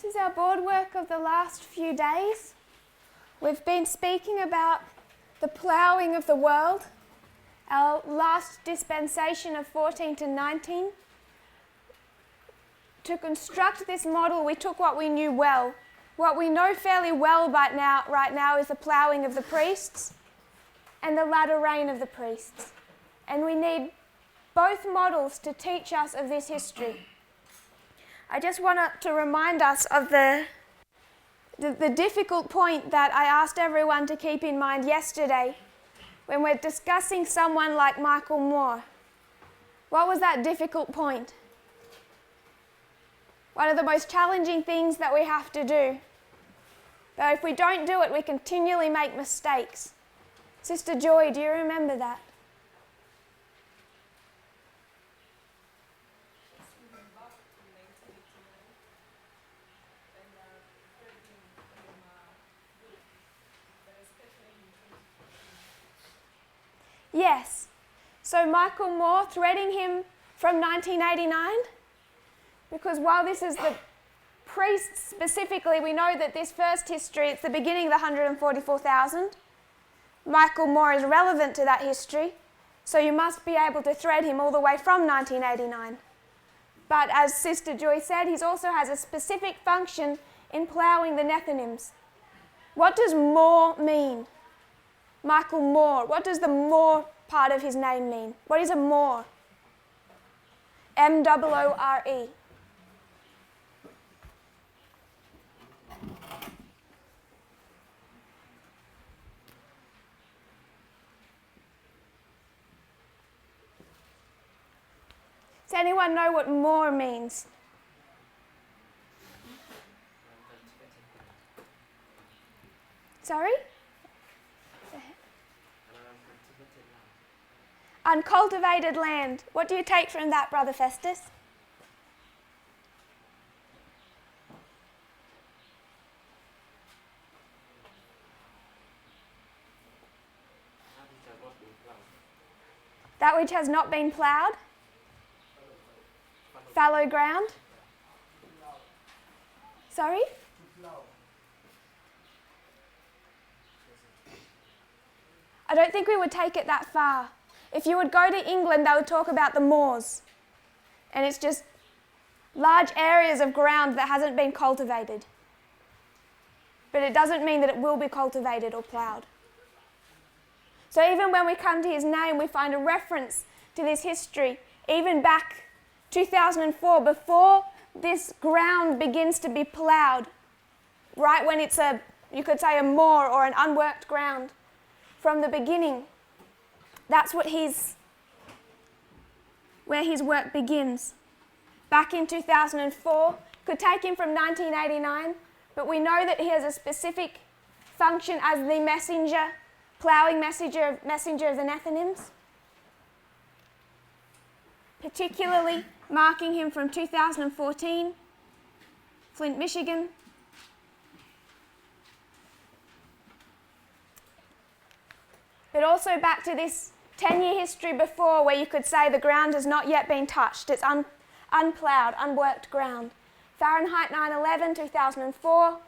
This is our board work of the last few days. We've been speaking about the plowing of the world, our last dispensation of 14 to 19. To construct this model, we took what we knew well. What we know fairly well right now is the plowing of the priests and the latter rain of the priests. And we need both models to teach us of this history. I just want to remind us of the difficult point that I asked everyone to keep in mind yesterday when we're discussing someone like Michael Moore. What was that difficult point? One of the most challenging things that we have to do. But if we don't do it, we continually make mistakes. Sister Joy, do you remember that? Yes. So Michael Moore threading him from 1989, because while this is the priests specifically, we know that this first history, it's the beginning of the 144,000. Michael Moore is relevant to that history, so you must be able to thread him all the way from 1989. But as Sister Joy said, he also has a specific function in ploughing the Nethinims. What does Moore mean? Michael Moore. What does the Moore part of his name mean? What is a Moore? M-O-O-R-E. Does anyone know what Moore means? Sorry? Uncultivated land. What do you take from that, Brother Festus? That which has not been ploughed? Fallow ground? Sorry? I don't think we would take it that far. If you would go to England, they would talk about the moors. And it's just large areas of ground that hasn't been cultivated. But it doesn't mean that it will be cultivated or ploughed. So even when we come to his name, we find a reference to this history, even back 2004, before this ground begins to be ploughed, right when it's you could say a moor or an unworked ground. From the beginning, that's where his work begins. Back in 2004, could take him from 1989, but we know that he has a specific function as the messenger, ploughing messenger of the Nethinims, particularly marking him from 2014, Flint, Michigan. But also back to this 10-year history before, where you could say the ground has not yet been touched. It's unploughed, unworked ground. Fahrenheit 9/11, 2004,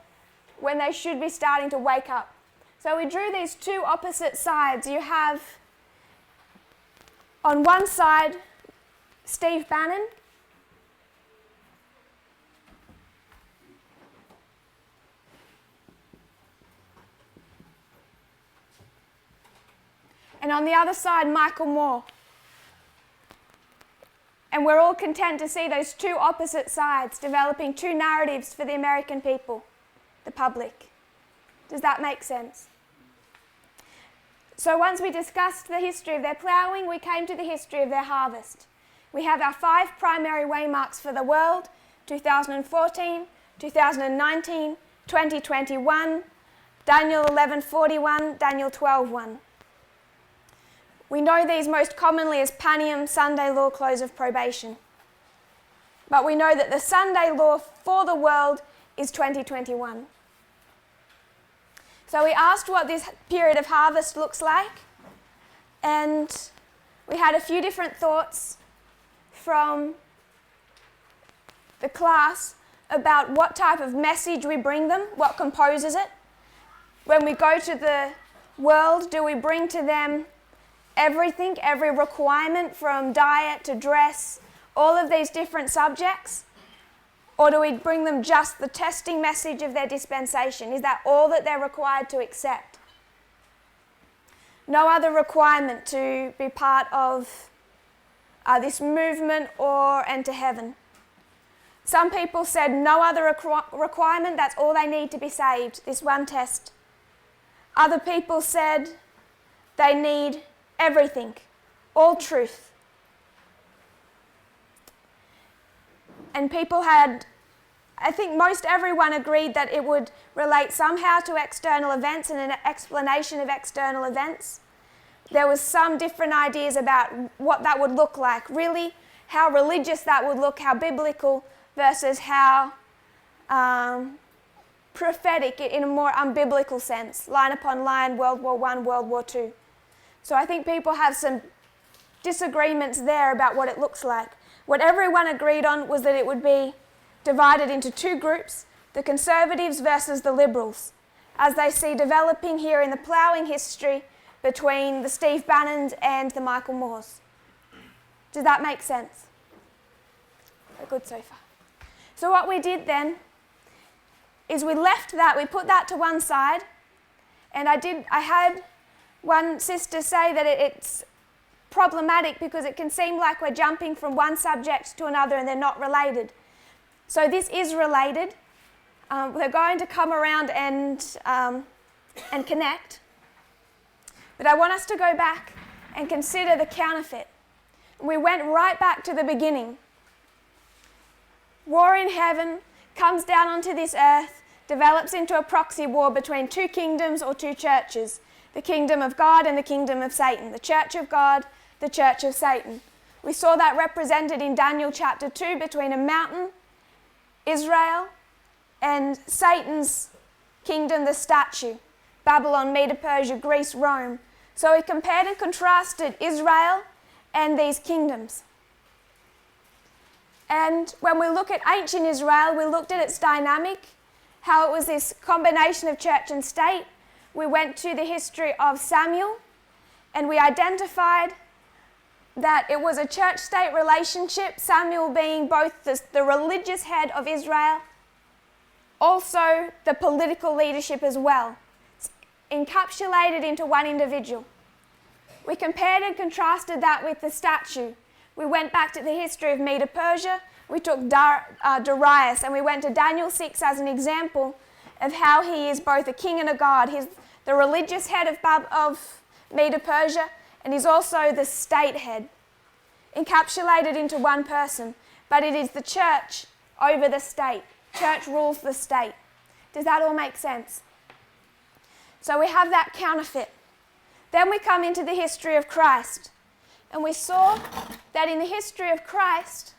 when they should be starting to wake up. So we drew these two opposite sides. You have, on one side, Steve Bannon, and on the other side, Michael Moore. And we're all content to see those two opposite sides developing two narratives for the American people, the public. Does that make sense? So once we discussed the history of their ploughing, we came to the history of their harvest. We have our 5 primary waymarks for the world: 2014, 2019, 2021, Daniel 11:41, Daniel 12:1. We know these most commonly as Panium, Sunday law, close of probation. But we know that the Sunday law for the world is 2021. So we asked what this period of harvest looks like, and we had a few different thoughts from the class about what type of message we bring them, what composes it. When we go to the world, do we bring to them everything, every requirement from diet to dress, all of these different subjects? Or do we bring them just the testing message of their dispensation? Is that all that they're required to accept? No other requirement to be part of this movement or enter heaven. Some people said no other requirement, that's all they need to be saved, this one test. Other people said they need everything, all truth. And people had, I think most everyone agreed that it would relate somehow to external events and an explanation of external events. There was some different ideas about what that would look like, really how religious that would look, how biblical versus how prophetic in a more unbiblical sense, line upon line, World War I, World War II. So I think people have some disagreements there about what it looks like. What everyone agreed on was that it would be divided into two groups, the conservatives versus the liberals, as they see developing here in the Plowing history between the Steve Bannons and the Michael Moores. Does that make sense? Good so far. So what we did then is we left that, we put that to one side, and I had one sister say that it's problematic because it can seem like we're jumping from one subject to another and they're not related. So this is related. We're going to come around and connect. But I want us to go back and consider the counterfeit. We went right back to the beginning. War in heaven comes down onto this earth, develops into a proxy war between two kingdoms or two churches, the kingdom of God and the kingdom of Satan, the church of God, the church of Satan. We saw that represented in Daniel chapter 2 between a mountain, Israel, and Satan's kingdom, the statue, Babylon, Medo Persia, Greece, Rome. So we compared and contrasted Israel and these kingdoms. And when we look at ancient Israel, we looked at its dynamic, how it was this combination of church and state. We went to the history of Samuel, and we identified that it was a church-state relationship, Samuel being both the religious head of Israel, also the political leadership as well, encapsulated into one individual. We compared and contrasted that with the statue. We went back to the history of Medo Persia, we took Darius, and we went to Daniel 6 as an example of how he is both a king and a god. He's the religious head of Medo Persia, and he's also the state head, encapsulated into one person. But it is the church over the state. Church rules the state. Does that all make sense? So we have that counterfeit. Then we come into the history of Christ. And we saw that in the history of Christ,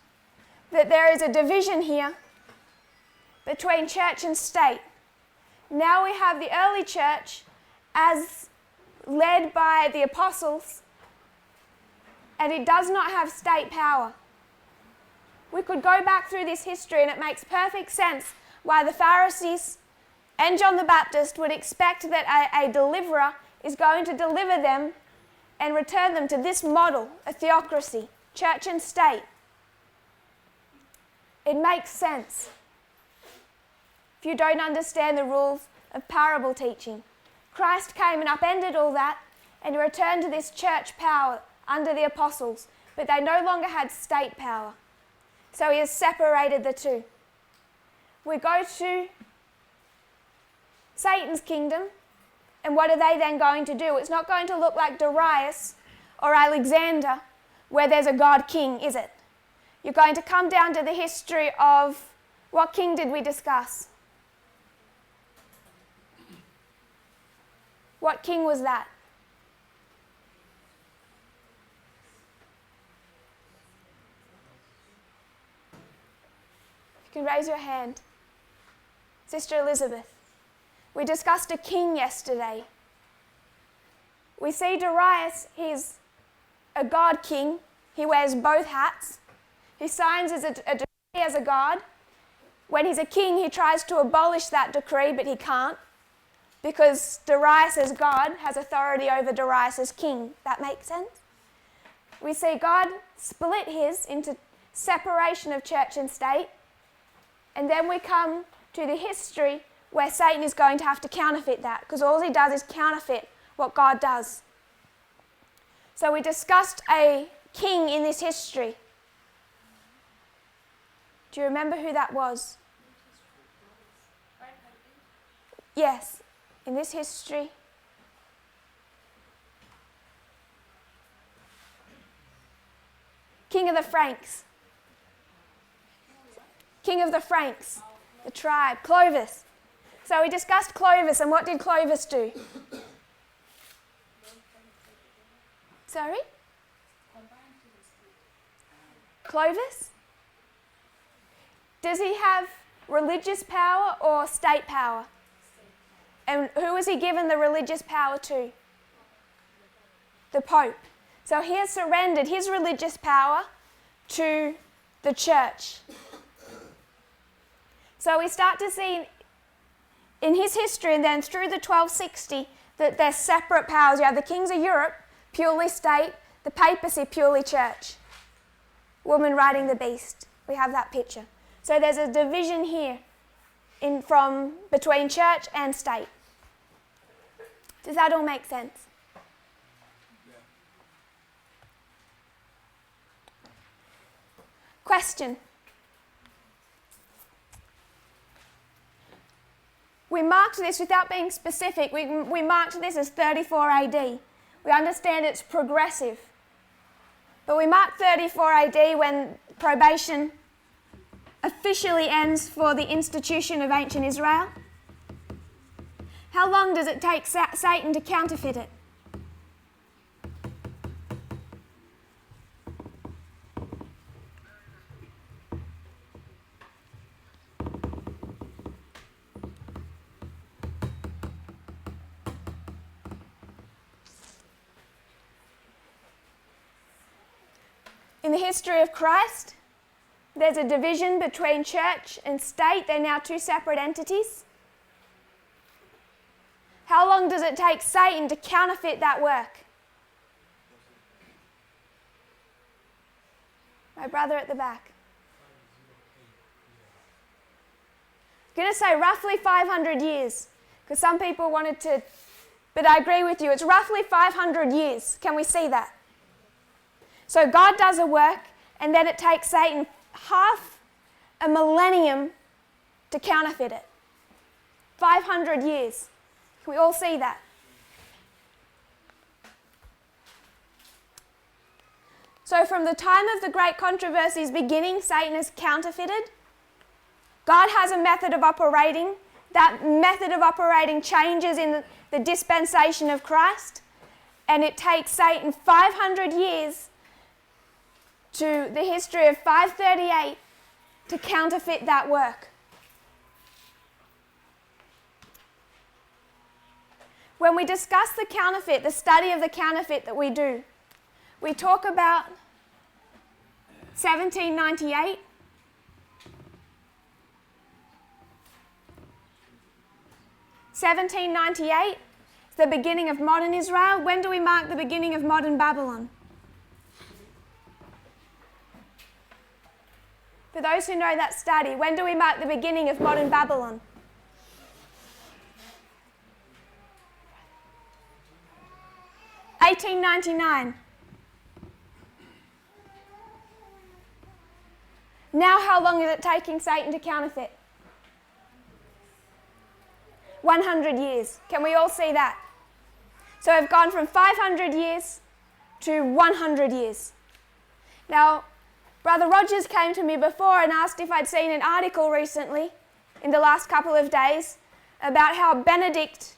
that there is a division here between church and state. Now we have the early church as led by the apostles, and it does not have state power. We could go back through this history and it makes perfect sense why the Pharisees and John the Baptist would expect that a deliverer is going to deliver them and return them to this model, a theocracy, church and state. It makes sense if you don't understand the rules of parable teaching. Christ came and upended all that and returned to this church power under the apostles, but they no longer had state power. So he has separated the two. We go to Satan's kingdom, and what are they then going to do? It's not going to look like Darius or Alexander, where there's a God king, is it? You're going to come down to the history of, what king did we discuss? What king was that? You can raise your hand. Sister Elizabeth. We discussed a king yesterday. We see Darius, he's a god king. He wears both hats. He signs as a decree as a god. When he's a king, he tries to abolish that decree, but he can't, because Darius as God has authority over Darius as king. That makes sense? We see God split his into separation of church and state, and then we come to the history where Satan is going to have to counterfeit that, because all he does is counterfeit what God does. So we discussed a king in this history. Do you remember who that was? Yes, in this history. King of the Franks. King of the Franks, the tribe, Clovis. So we discussed Clovis, and what did Clovis do? Sorry? Clovis? Does he have religious power or state power? And who was he given the religious power to? The Pope. So he has surrendered his religious power to the church. So we start to see in his history, and then through the 1260, that they're separate powers. You have the kings of Europe, purely state, the papacy, purely church. Woman riding the beast. We have that picture. So there's a division here from between church and state. Does that all make sense? Yeah. Question. We marked this without being specific. We marked this as 34 AD. We understand it's progressive. But we marked 34 AD when probation officially ends for the institution of ancient Israel. How long does it take Satan to counterfeit it? In the history of Christ, there's a division between church and state. They're now two separate entities. How long does it take Satan to counterfeit that work? My brother at the back. I'm going to say roughly 500 years, because some people wanted to, but I agree with you, it's roughly 500 years. Can we see that? So God does a work, and then it takes Satan half a millennium to counterfeit it. 500 years. Can we all see that? So from the time of the great controversies beginning, Satan is counterfeited. God has a method of operating. That method of operating changes in the dispensation of Christ, and it takes Satan 500 years to the history of 538 to counterfeit that work. When we discuss the counterfeit, the study of the counterfeit that we do, we talk about 1798. (1798) is the beginning of modern Israel. When do we mark the beginning of modern Babylon? For those who know that study, when do we mark the beginning of modern Babylon? (1899). Now how long is it taking Satan to counterfeit? 100 years. Can we all see that? So we've gone from 500 years to 100 years. Now, Brother Rogers came to me before and asked if I'd seen an article recently, in the last couple of days, about how Benedict,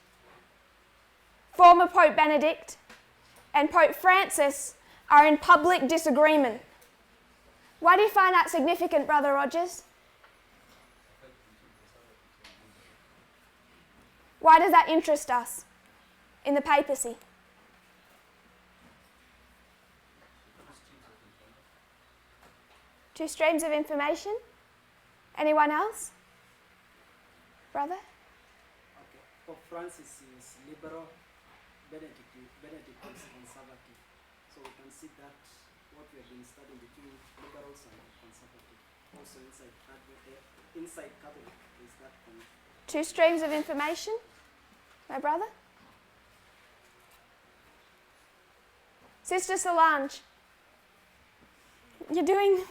former Pope Benedict, and Pope Francis are in public disagreement. Why do you find that significant, Brother Rogers? Why does that interest us in the papacy? Two streams of information? Anyone else? brother? Okay. Pope Francis is liberal, Benedict is conservative. So we can see that what we have been studying between liberals and conservative. Also inside Catholic is that Two streams of information, my brother? Sister Solange, you're doing...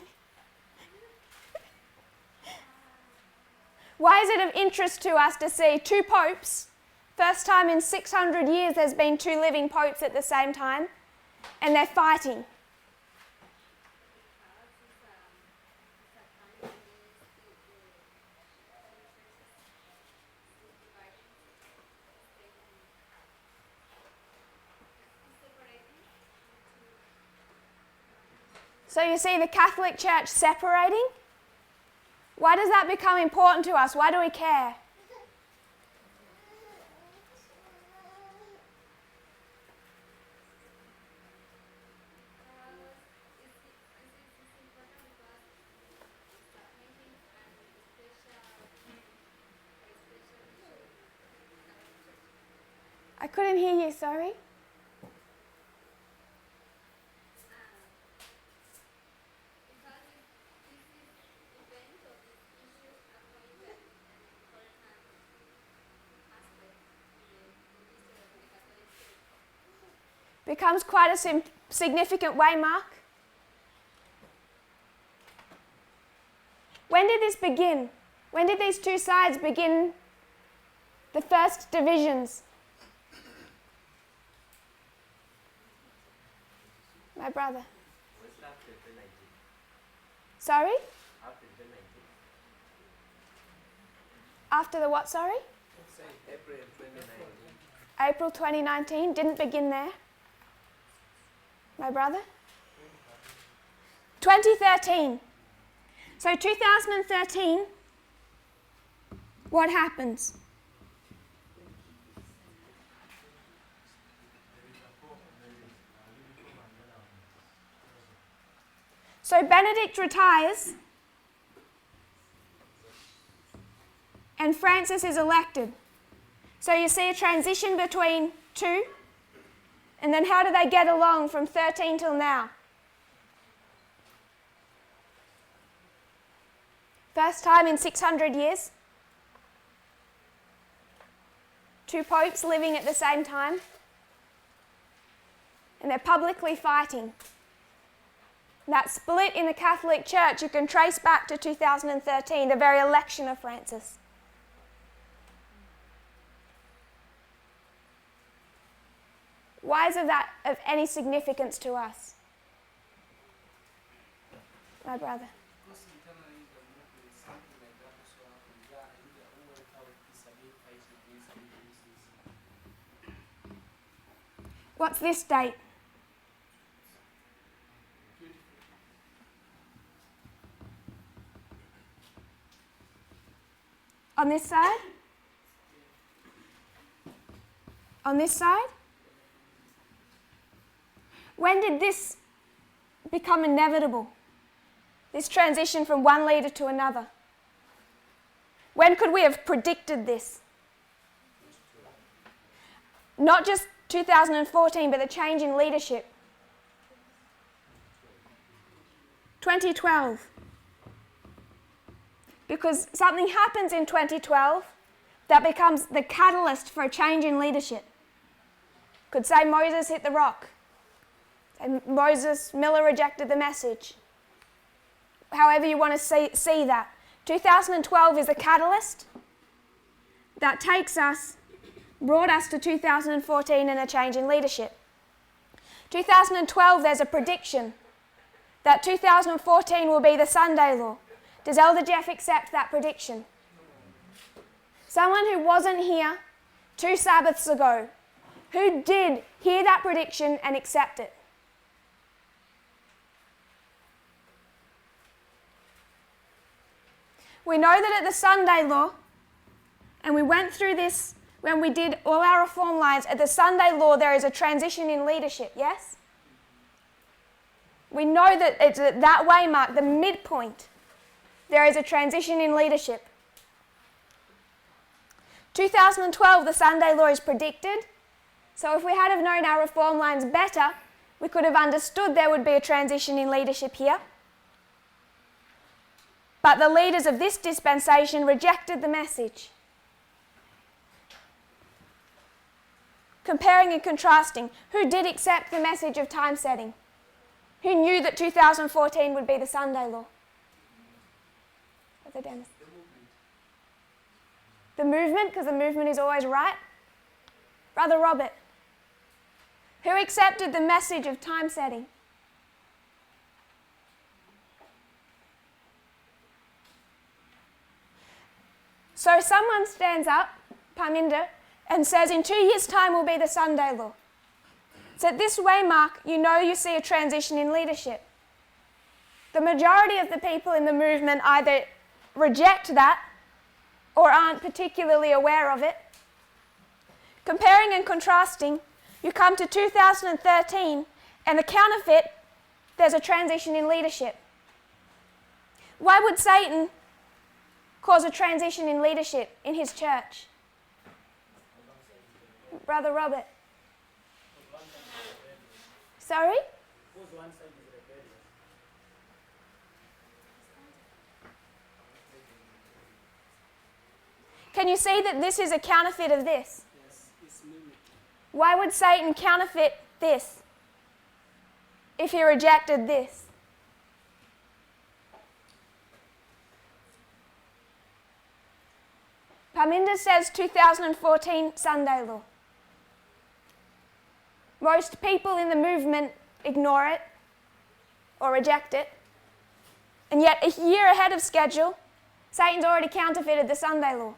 Why is it of interest to us to see two popes? First time in 600 years there's been two living popes at the same time, and they're fighting. So you see the Catholic Church separating? Why does that become important to us? Why do we care? I couldn't hear you, sorry. Becomes quite a significant waymark. When did this begin? When did these two sides begin the first divisions? My brother. Sorry? After the what, sorry? April 2019. April 2019, didn't begin there. My brother? 2013. So 2013, what happens? So Benedict retires and Francis is elected. So you see a transition between two. And then how do they get along from 13 till now? First time in 600 years. Two popes living at the same time. And they're publicly fighting. That split in the Catholic Church you can trace back to 2013, the very election of Francis. Why is that of any significance to us? My brother. Because internally the movement, something like that also happened. Yeah, and they all went out disagree, fight against this. What's this date? On this side? On this side? When did this become inevitable? This transition from one leader to another? When could we have predicted this? Not just 2014, but the change in leadership. 2012. Because something happens in 2012 that becomes the catalyst for a change in leadership. Could say Moses hit the rock. And Miller rejected the message. However you want to see that. 2012 is the catalyst that brought us to 2014 and a change in leadership. 2012, there's a prediction that 2014 will be the Sunday law. Does Elder Jeff accept that prediction? Someone who wasn't here 2 Sabbaths ago, who did hear that prediction and accept it? We know that at the Sunday law, and we went through this when we did all our reform lines, at the Sunday law there is a transition in leadership, yes? We know that it's at that waymark, the midpoint, there is a transition in leadership. 2012, the Sunday law is predicted. So if we had have known our reform lines better, we could have understood there would be a transition in leadership here. But the leaders of this dispensation rejected the message. Comparing and contrasting, who did accept the message of time setting? Who knew that 2014 would be the Sunday law? Brother Dennis. The movement, because the movement is always right. Brother Robert. Who accepted the message of time setting? So someone stands up, Parminder, and says in 2 years' time will be the Sunday law. So this way, Mark, you know you see a transition in leadership. The majority of the people in the movement either reject that or aren't particularly aware of it. Comparing and contrasting, you come to 2013 and the counterfeit, there's a transition in leadership. Why would Satan cause a transition in leadership in his church? Brother Robert. Sorry? Can you see that this is a counterfeit of this? Yes, it's mimicking. Why would Satan counterfeit this if he rejected this? Parminder says 2014 Sunday law. Most people in the movement ignore it or reject it. And yet a year ahead of schedule, Satan's already counterfeited the Sunday law.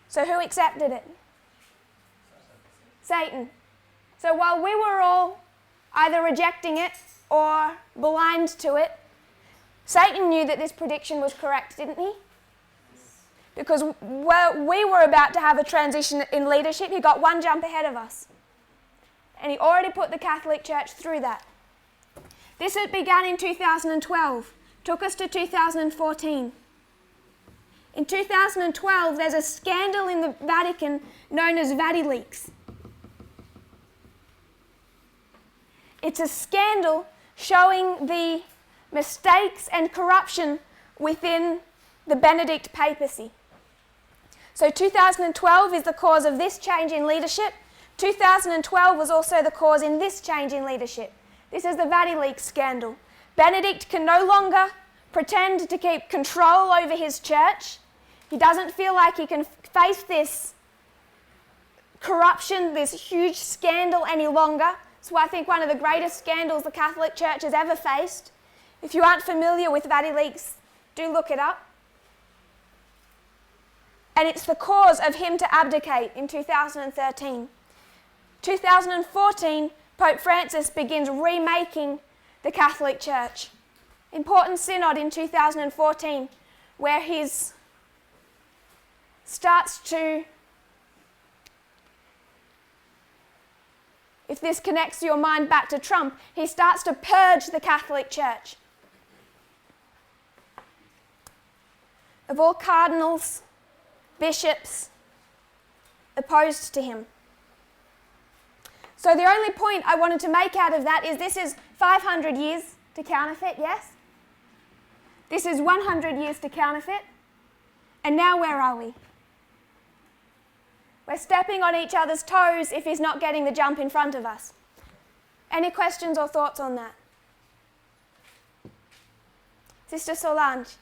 So who accepted it? Satan. So while we were all either rejecting it or blind to it, Satan knew that this prediction was correct, didn't he? Because we were about to have a transition in leadership, he got one jump ahead of us. And he already put the Catholic Church through that. This had begun in 2012, took us to 2014. In 2012, there's a scandal in the Vatican known as VatiLeaks. It's a scandal showing the mistakes and corruption within the Benedict papacy. So 2012 is the cause of this change in leadership. 2012 was also the cause in this change in leadership. This is the VatiLeaks scandal. Benedict can no longer pretend to keep control over his church. He doesn't feel like he can face this corruption, this huge scandal any longer. So I think one of the greatest scandals the Catholic Church has ever faced. If you aren't familiar with VatiLeaks, do look it up. And it's the cause of him to abdicate in 2013. 2014, Pope Francis begins remaking the Catholic Church. Important synod in 2014, where he starts to, if this connects your mind back to Trump, he starts to purge the Catholic Church of all cardinals, bishops opposed to him. So the only point I wanted to make out of that is this is 500 years to counterfeit, yes? This is 100 years to counterfeit. And now where are we? We're stepping on each other's toes if he's not getting the jump in front of us. Any questions or thoughts on that? Sister Solange.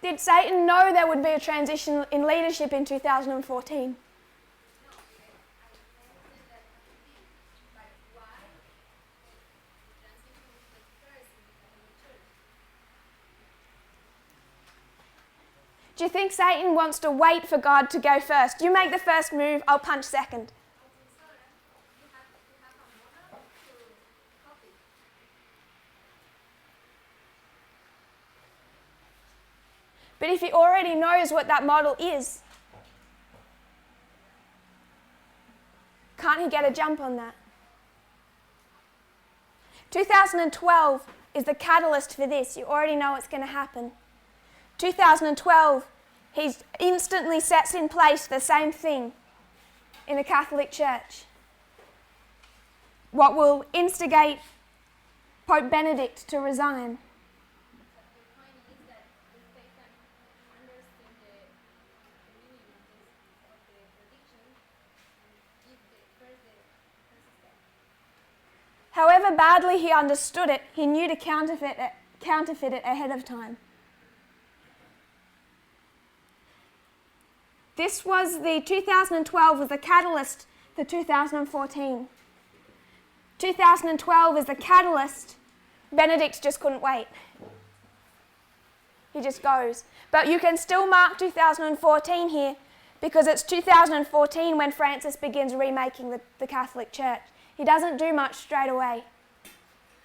Did Satan know there would be a transition in leadership in 2014? Do you think Satan wants to wait for God to go first? You make the first move, I'll punch second. But if he already knows what that model is, Can't he get a jump on that? 2012 is the catalyst for this. You already know what's going to happen. 2012, he instantly sets in place the same thing in the Catholic Church. What will instigate Pope Benedict to resign. However badly he understood it, he knew to counterfeit it ahead of time. This was 2012 was the catalyst for 2014. 2012 is the catalyst. Benedict just couldn't wait. He just goes. But you can still mark 2014 here because it's 2014 when Francis begins remaking the Catholic Church. He doesn't do much straight away.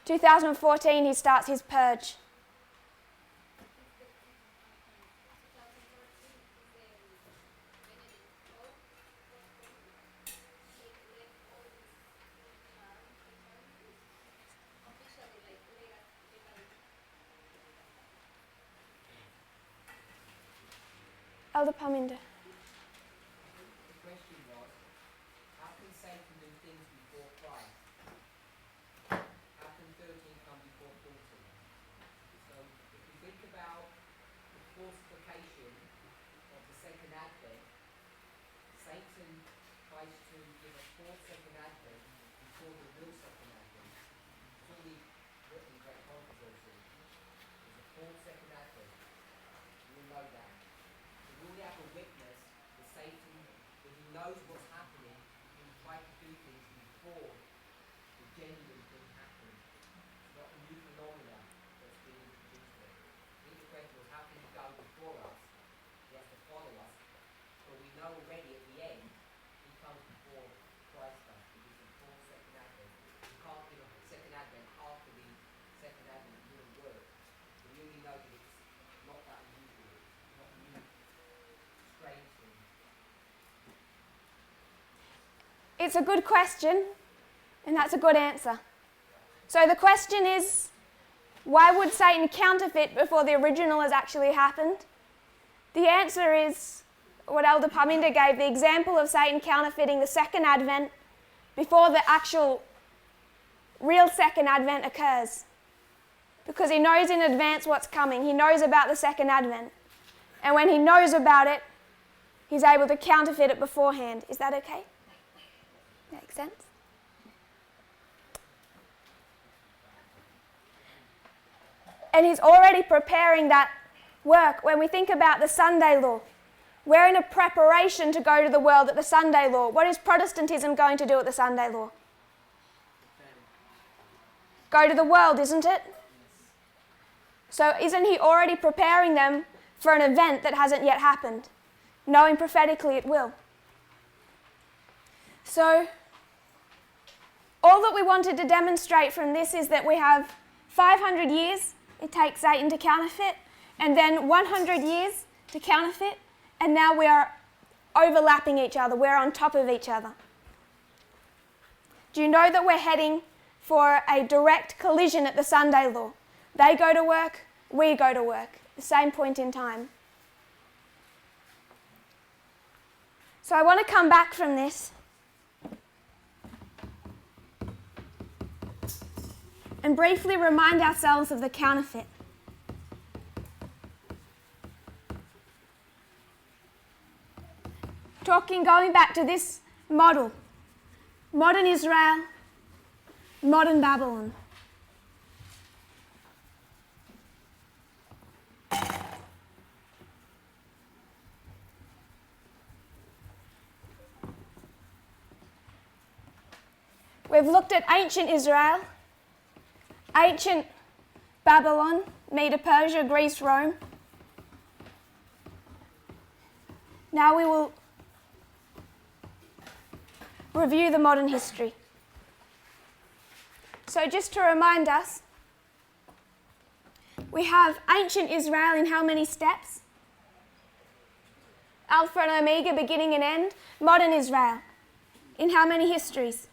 2014 he starts his purge. Elder Palminder. The question was, how can Satan do things before Christ? How can 13 come before 14? So if you think about the falsification of the second advent, Satan tries to give a false second advent before the real second advent. It's already written in great controversy. There's a false second advent. You know that. We already have a witness that Satan, that he knows what's happening, he can try to do things before the genuine thing happens. It's not a new phenomenon that's being introduced there. I think the question was, how can he go before us? He has to follow us. But we know already at the end, he comes before Christ does, because it's a full second advent. You can't give a second advent after the second advent wouldn't work. But we already know that it's not that unusual. It's not new. It's a good question, and that's a good answer. So the question is, why would Satan counterfeit before the original has actually happened? The answer is what Elder Parminder gave, the example of Satan counterfeiting the second advent before the actual real second advent occurs. Because he knows in advance what's coming. He knows about the second advent. And when he knows about it, he's able to counterfeit it beforehand. Is that okay? Makes sense? And he's already preparing that work. When we think about the Sunday law, we're in a preparation to go to the world at the Sunday law. What is Protestantism going to do at the Sunday law? Go to the world, isn't it? So isn't he already preparing them for an event that hasn't yet happened, knowing prophetically it will? So all that we wanted to demonstrate from this is that we have 500 years it takes Satan to counterfeit, and then 100 years to counterfeit, and now we are overlapping each other. We're on top of each other. Do you know that we're heading for a direct collision at the Sunday law? They go to work, we go to work, the same point in time. So I want to come back from this and briefly remind ourselves of the counterfeit. Going back to this model, modern Israel, modern Babylon. We've looked at ancient Israel, ancient Babylon, Medo Persia, Greece, Rome. Now we will review the modern history. So just to remind us, we have ancient Israel in how many steps? Alpha and Omega, beginning and end. Modern Israel. In how many histories?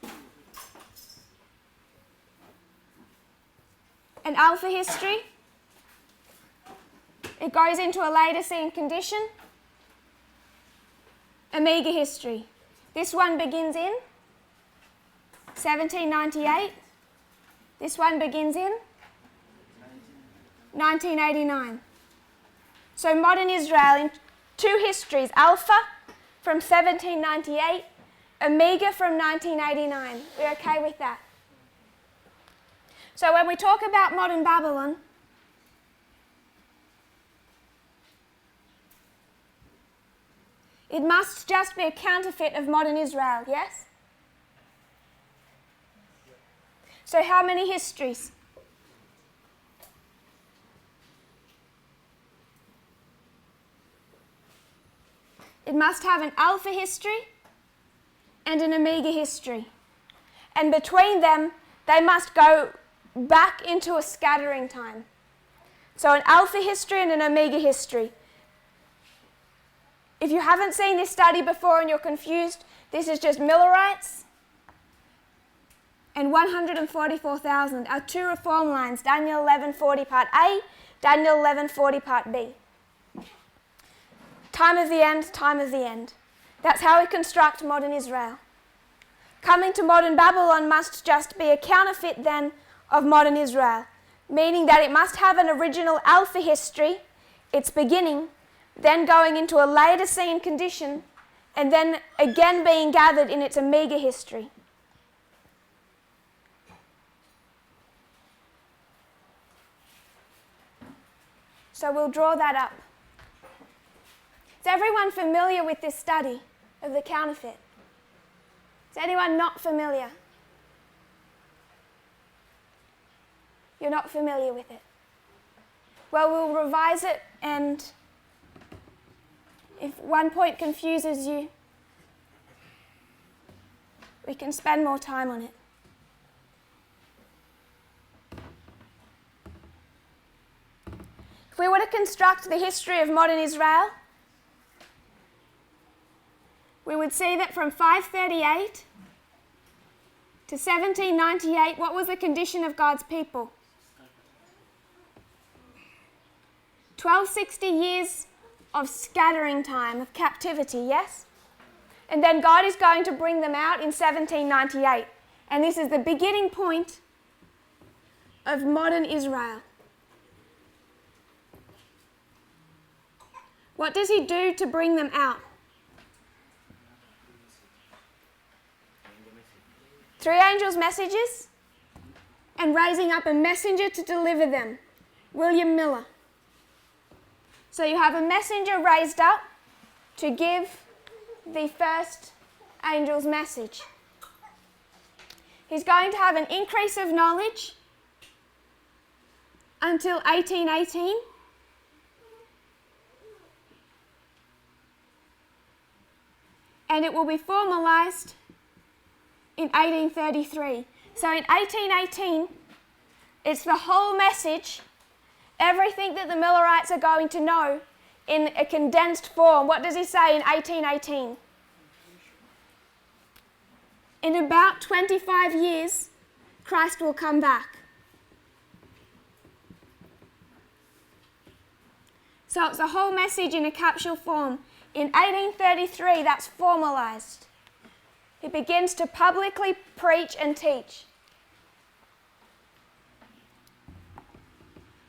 An alpha history. It goes into a Laodicean condition. Omega history. This one begins in 1798. This one begins in 1989. So modern Israel in two histories, Alpha from 1798, Omega from 1989. We're okay with that? So when we talk about modern Babylon, it must just be a counterfeit of modern Israel, yes? So how many histories? It must have an alpha history and an omega history. And between them, they must go back into a scattering time. So an alpha history and an omega history. If you haven't seen this study before and you're confused, this is just Millerites and 144,000 are two reform lines, Daniel 11:40 part A, Daniel 11:40 part B. Time of the end, time of the end. That's how we construct modern Israel. Coming to modern Babylon must just be a counterfeit then of modern Israel, meaning that it must have an original alpha history, its beginning, then going into a Laodicean condition, and then again being gathered in its omega history. So we'll draw that up. Is everyone familiar with this study of the counterfeit? Is anyone not familiar? You're not familiar with it? Well, we'll revise it, and if one point confuses you, we can spend more time on it. If we were to construct the history of modern Israel, we would see that from 538 to 1798, what was the condition of God's people? 1260 years of scattering time, of captivity, yes? And then God is going to bring them out in 1798. And this is the beginning point of modern Israel. What does he do to bring them out? 3 angels' messages and raising up a messenger to deliver them. William Miller. So you have a messenger raised up to give the first angel's message. He's going to have an increase of knowledge until 1818. And it will be formalized in 1833. So in 1818, it's the whole message, everything that the Millerites are going to know in a condensed form. What does he say in 1818? In about 25 years, Christ will come back. So it's a whole message in a capsule form. In 1833, that's formalized. He begins to publicly preach and teach.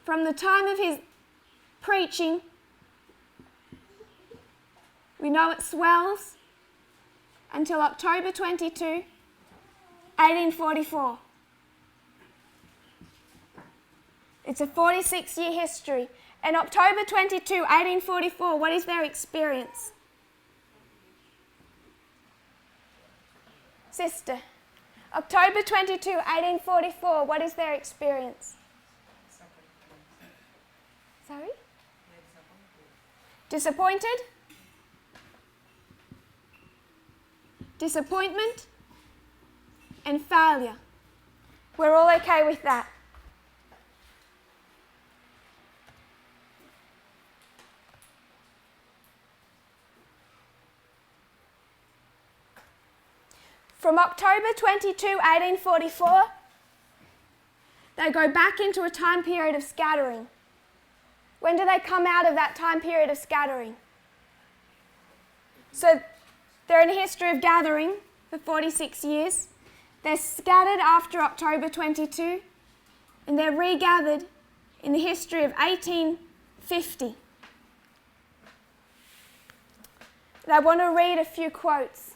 From the time of his preaching, we know it swells until October 22, 1844. It's a 46-year history. And October 22, 1844, what is their experience? Sister, October 22, 1844, what is their experience? Sorry? Disappointed? Disappointment and failure. We're all okay with that. From October 22, 1844, they go back into a time period of scattering. When do they come out of that time period of scattering? So they're in a history of gathering for 46 years. They're scattered after October 22, and they're regathered in the history of 1850. And I want to read a few quotes.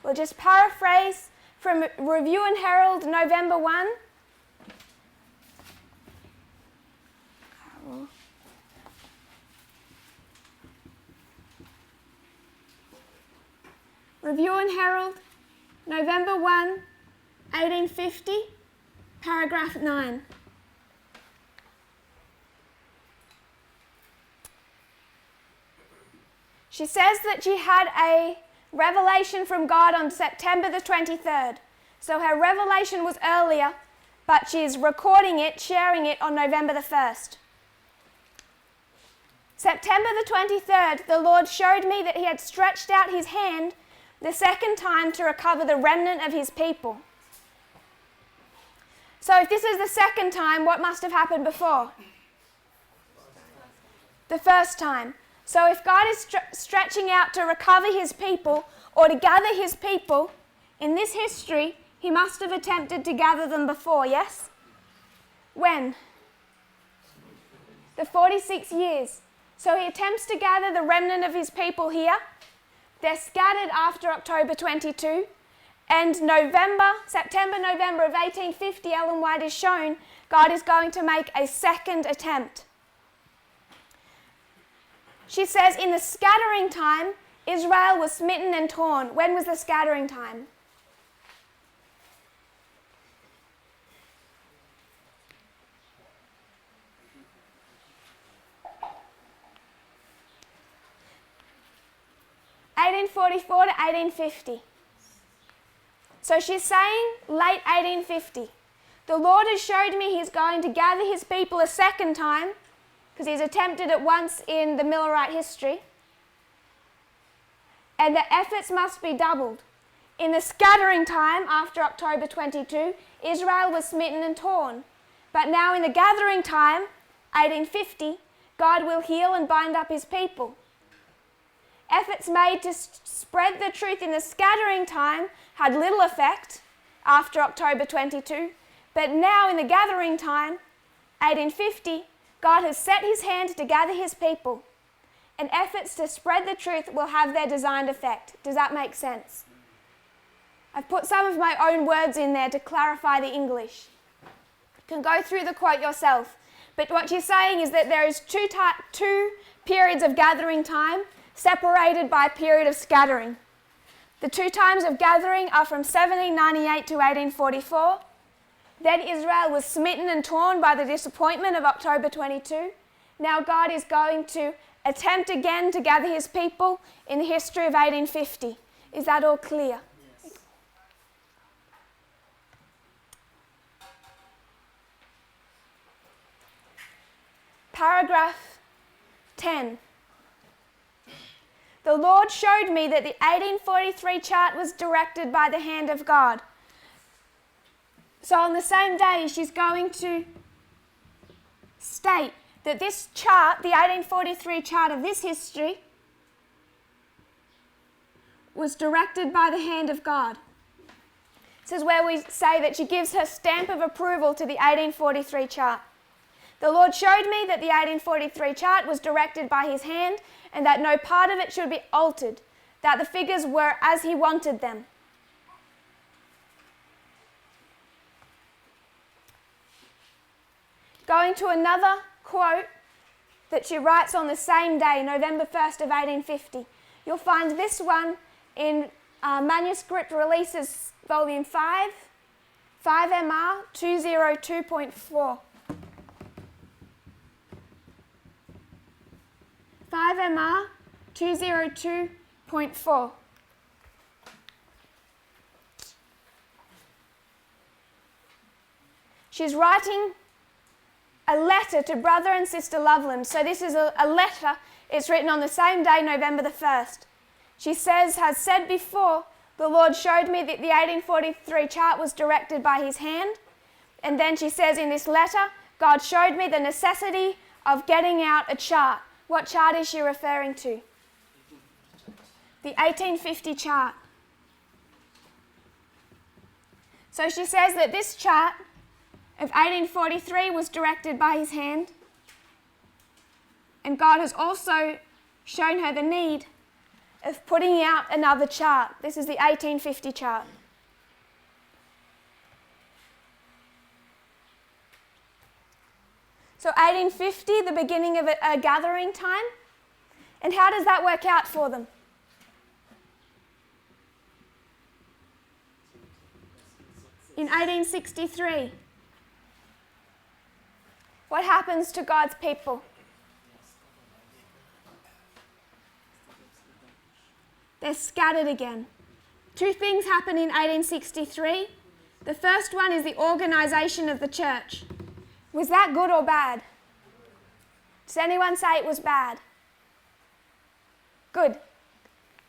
We'll just paraphrase from Review and Herald, November 1. Review and Herald, November 1, 1850, paragraph 9. She says that she had a revelation from God on September the 23rd. So her revelation was earlier, but she's recording it, sharing it on November the 1st. September the 23rd, the Lord showed me that he had stretched out his hand the second time to recover the remnant of his people. So if this is the second time, what must have happened before? The first time. So if God is stretching out to recover his people or to gather his people, in this history, he must have attempted to gather them before, yes? When? The 46 years. So he attempts to gather the remnant of his people here. They're scattered after October 22. And September, November of 1850, Ellen White is shown God is going to make a second attempt. She says, in the scattering time, Israel was smitten and torn. When was the scattering time? (1844 to 1850). So she's saying late 1850. The Lord has showed me he's going to gather his people a second time, because he's attempted it once in the Millerite history. And the efforts must be doubled. In the scattering time, after October 22, Israel was smitten and torn. But now in the gathering time, 1850, God will heal and bind up his people. Efforts made to spread the truth in the scattering time had little effect after October 22. But now in the gathering time, 1850, God has set his hand to gather his people, and efforts to spread the truth will have their designed effect. Does that make sense? I've put some of my own words in there to clarify the English. You can go through the quote yourself. But what she's saying is that there is two periods of gathering time separated by a period of scattering. The two times of gathering are from 1798 to 1844. Then Israel was smitten and torn by the disappointment of October 22. Now God is going to attempt again to gather his people in the history of 1850. Is that all clear? Yes. Paragraph 10. The Lord showed me that the 1843 chart was directed by the hand of God. So on the same day, she's going to state that this chart, the 1843 chart of this history, was directed by the hand of God. This is where we say that she gives her stamp of approval to the 1843 chart. The Lord showed me that the 1843 chart was directed by his hand and that no part of it should be altered, that the figures were as he wanted them. Going to another quote that she writes on the same day, November 1st of 1850. You'll find this one in Manuscript Releases, Volume 5, 5MR 202.4. 5MR 202.4. She's writing a letter to Brother and Sister Loveland. So this is a letter. It's written on the same day, November the 1st. She says, has said before, the Lord showed me that the 1843 chart was directed by his hand. And then she says in this letter, God showed me the necessity of getting out a chart. What chart is she referring to? The 1850 chart. So she says that this chart of 1843 was directed by his hand. And God has also shown her the need of putting out another chart. This is the 1850 chart. So 1850, the beginning of a gathering time. And how does that work out for them? In 1863, what happens to God's people? They're scattered again. Two things happen in 1863. The first one is the organisation of the church. Was that good or bad? Does anyone say it was bad? Good.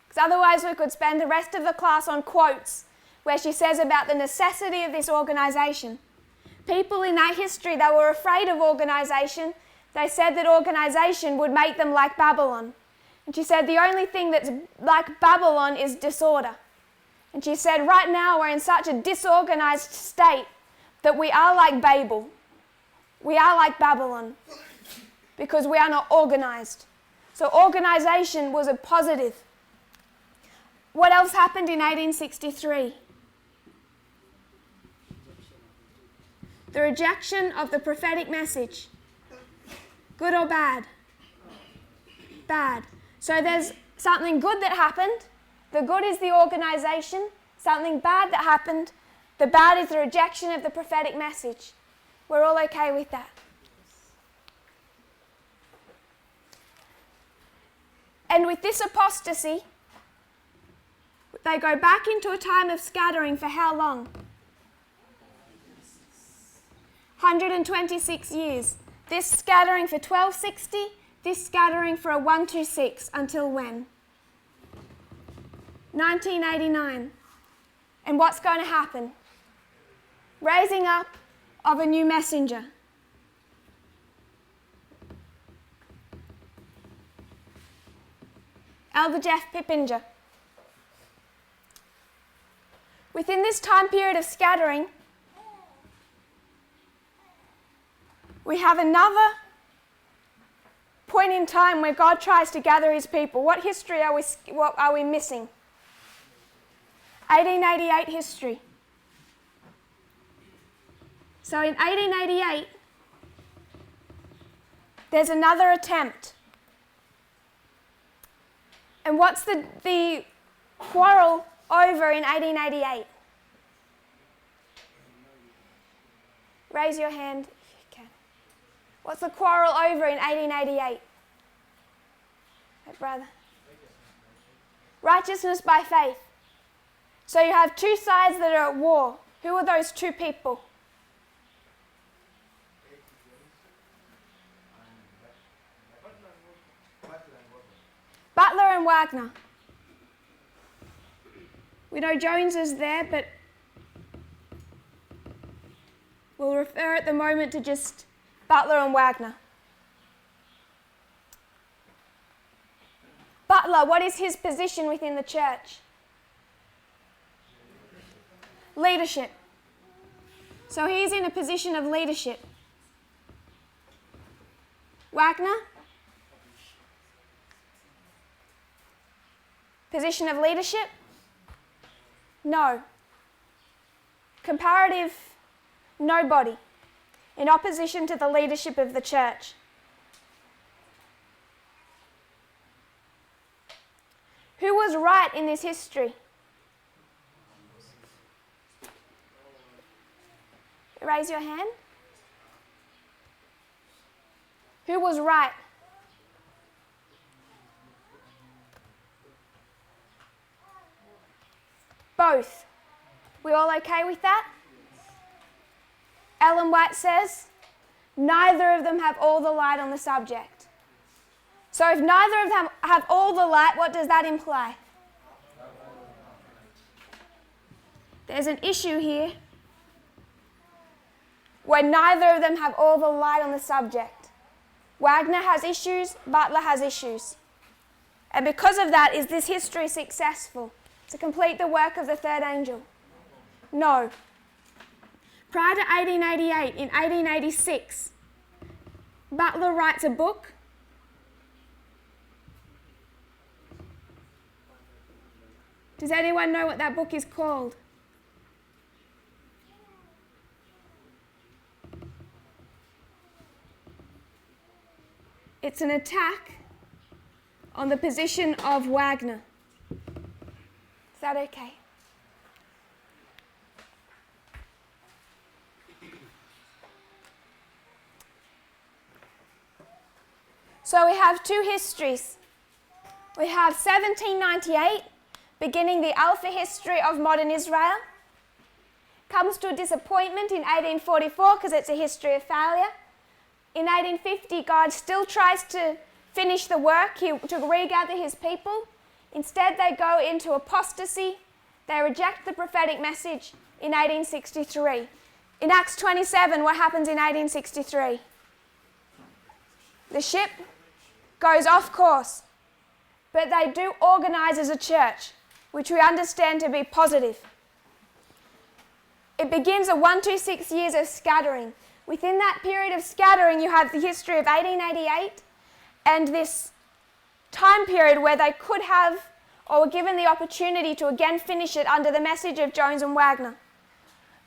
Because otherwise we could spend the rest of the class on quotes where she says about the necessity of this organisation. People in that history, they were afraid of organisation. They said that organisation would make them like Babylon. And she said the only thing that's like Babylon is disorder. And she said right now we're in such a disorganised state that we are like Babel. We are like Babylon because we are not organised. So organisation was a positive. What else happened in 1863? The rejection of the prophetic message. Good or bad? Bad. So there's something good that happened. The good is the organisation. Something bad that happened. The bad is the rejection of the prophetic message. We're all okay with that. And with this apostasy, they go back into a time of scattering for how long? 126 years. This scattering for 1260, this scattering for a 126 until when? 1989. And what's going to happen? Raising up of a new messenger. Elder Jeff Pippinger. Within this time period of scattering, we have another point in time where God tries to gather his people. What history are we missing? 1888 history. So in 1888, there's another attempt. And what's the quarrel over in 1888? Raise your hand if you can. What's the quarrel over in 1888? Hey, brother. Righteousness by faith. So you have two sides that are at war. Who are those two people? Butler and Wagner. We know Jones is there, but we'll refer at the moment to just Butler and Wagner. Butler, what is his position within the church? Leadership. So he's in a position of leadership. Wagner? Position of leadership? No. Comparative nobody. In opposition to the leadership of the church. Who was right in this history? Raise your hand. Who was right? Both. We all okay with that? Ellen White says, neither of them have all the light on the subject. So if neither of them have all the light, what does that imply? there's an issue here where neither of them have all the light on the subject. Wagner has issues, Butler has issues. And because of that, is this history successful to complete the work of the third angel? No. Prior to 1888, in 1886, Butler writes a book. Does anyone know what that book is called? It's an attack on the position of Wagner. Is that okay? So we have two histories. We have 1798, beginning the Alpha history of modern Israel. Comes to a disappointment in 1844 because it's a history of failure. In 1850, God still tries to finish the work to regather his people. Instead, they go into apostasy. They reject the prophetic message in 1863. In Acts 27, what happens in 1863? The ship goes off course, but they do organize as a church, which we understand to be positive. It begins a 126 years of scattering. Within that period of scattering, you have the history of 1888 and this time period where they could have or were given the opportunity to again finish it under the message of Jones and Wagner.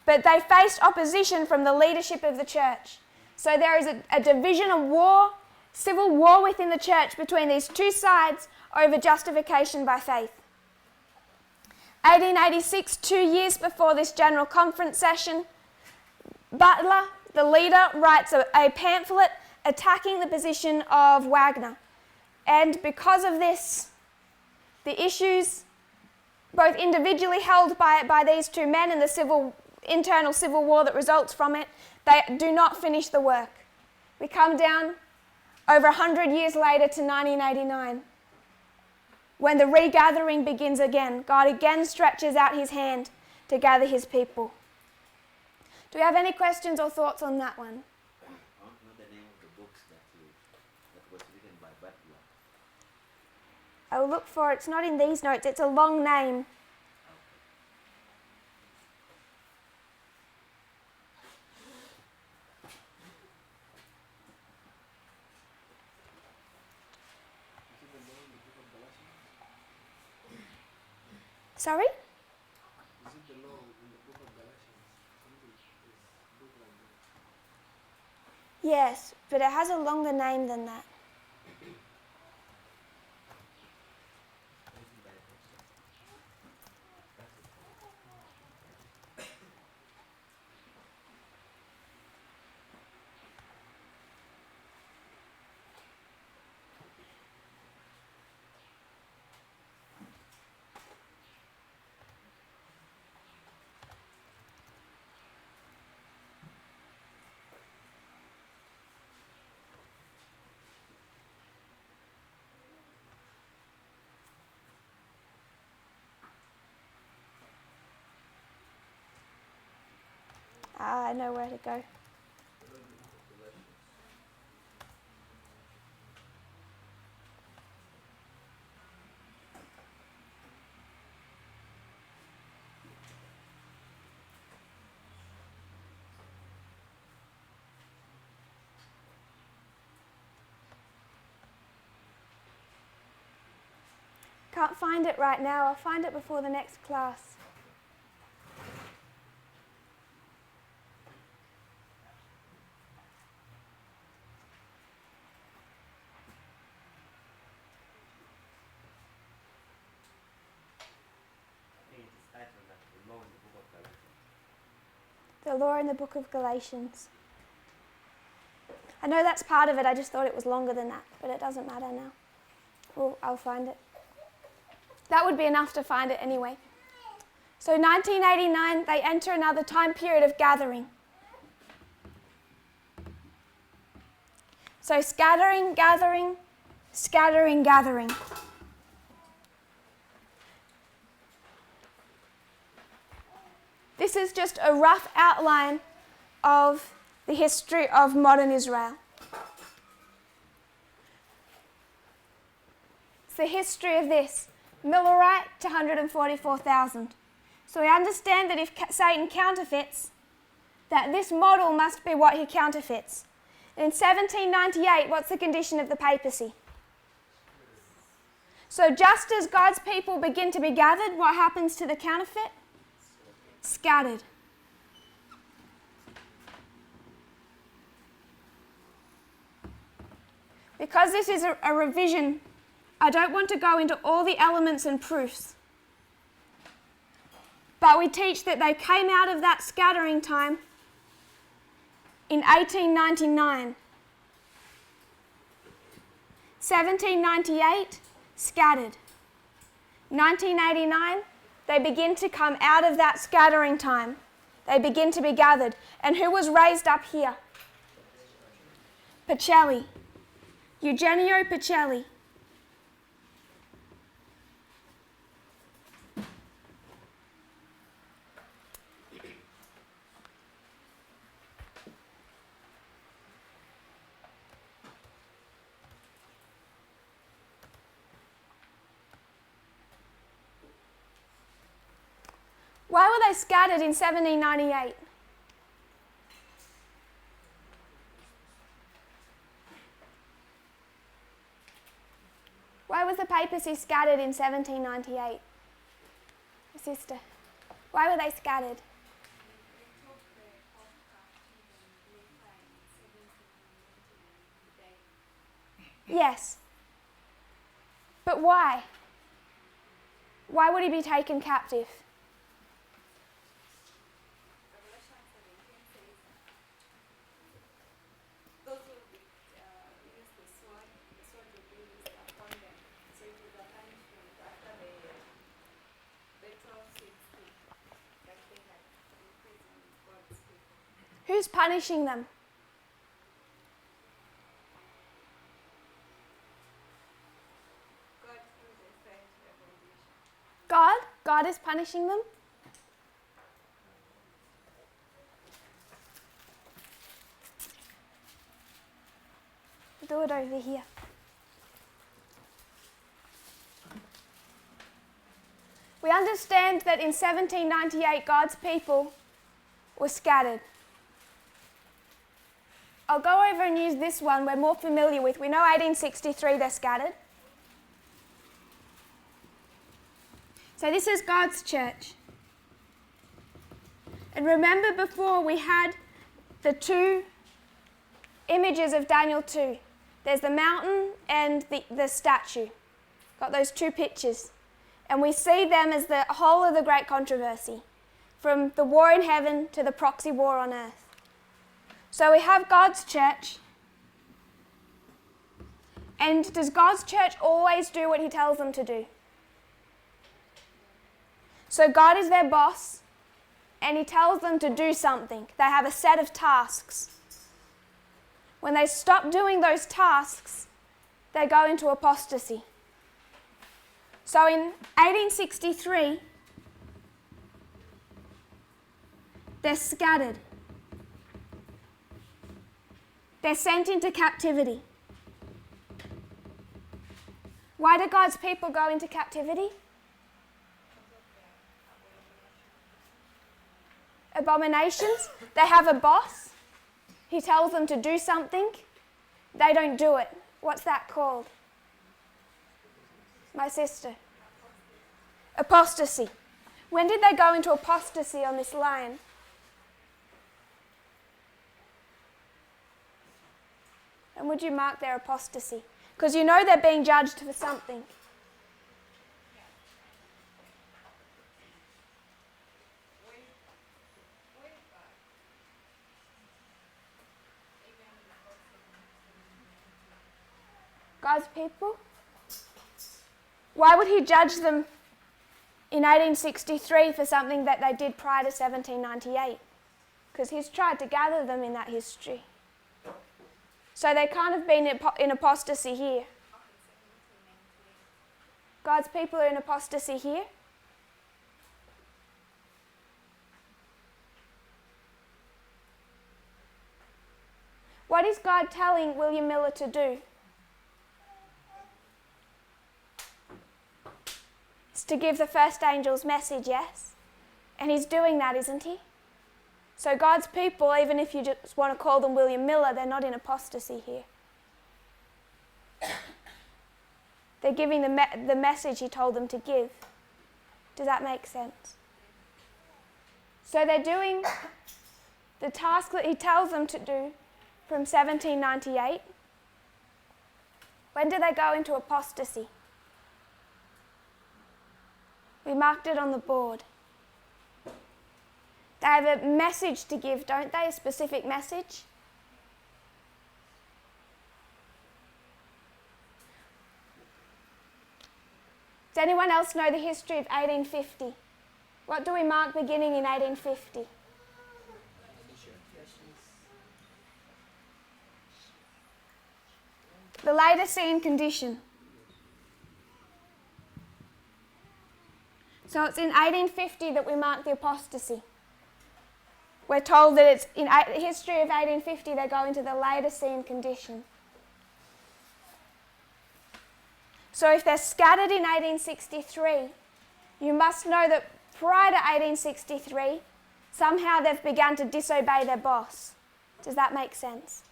But they faced opposition from the leadership of the church. So there is a division, a war, civil war within the church between these two sides over justification by faith. 1886, 2 years before this General Conference session, Butler, the leader, writes a pamphlet attacking the position of Wagner. And because of this, the issues, both individually held by these two men and the internal civil war that results from it, they do not finish the work. We come down over 100 years later to 1989, when the regathering begins again. God again stretches out his hand to gather his people. Do we have any questions or thoughts on that one? I want to know the name of the books that was written by Butler. I will look for it. It's not in these notes. It's a long name. Sorry? Is it the law in the book of Galatians? Something is book like that. Yes, but it has a longer name than that. I know where to go. Can't find it right now. I'll find it before the next class. The law in the book of Galatians. I know that's part of it, I just thought it was longer than that, but it doesn't matter now. Well, I'll find it. That would be enough to find it anyway. So 1989, they enter another time period of gathering. So scattering, gathering, scattering, gathering. This is just a rough outline of the history of modern Israel. It's the history of this. Millerite to 144,000. So we understand that if Satan counterfeits, that this model must be what he counterfeits. And in 1798, what's the condition of the papacy? So just as God's people begin to be gathered, what happens to the counterfeit? Scattered. Because this is a revision, I don't want to go into all the elements and proofs. But we teach that they came out of that scattering time in 1899. 1798, scattered. 1989, they begin to come out of that scattering time. They begin to be gathered. And who was raised up here? Pacelli. Eugenio Pacelli. Why were they scattered in 1798? Why was the papacy scattered in 1798? Sister, why were they scattered? Yes. But why? Why would he be taken captive? Who's punishing them? God? God is punishing them? Do it over here. We understand that in 1798 God's people were scattered. I'll go over and use this one we're more familiar with. We know 1863 they're scattered. So this is God's church. And remember before we had the two images of Daniel 2. There's the mountain and the statue. Got those two pictures. And we see them as the whole of the great controversy, from the war in heaven to the proxy war on earth. So we have God's church. And does God's church always do what he tells them to do? So God is their boss, and he tells them to do something. They have a set of tasks. When they stop doing those tasks, they go into apostasy. So in 1863, they're scattered. They're sent into captivity. Why do God's people go into captivity? Abominations. They have a boss. He tells them to do something. They don't do it. What's that called? My sister. Apostasy. When did they go into apostasy on this line? And would you mark their apostasy? Because you know they're being judged for something. God's people? Why would he judge them in 1863 for something that they did prior to 1798? Because he's tried to gather them in that history. So they can't have been in apostasy here. God's people are in apostasy here. What is God telling William Miller to do? It's to give the first angel's message, yes? And he's doing that, isn't he? So God's people, even if you just want to call them William Miller, they're not in apostasy here. They're giving the message he told them to give. Does that make sense? So they're doing the task that he tells them to do from 1798. When do they go into apostasy? We marked it on the board. They have a message to give, don't they? A specific message. Does anyone else know the history of 1850? What do we mark beginning in 1850? The Laodicean condition. So it's in 1850 that we mark the apostasy. We're told that it's in the history of 1850 they go into the Laodicean condition. So if they're scattered in 1863, you must know that prior to 1863, somehow they've begun to disobey their boss. Does that make sense?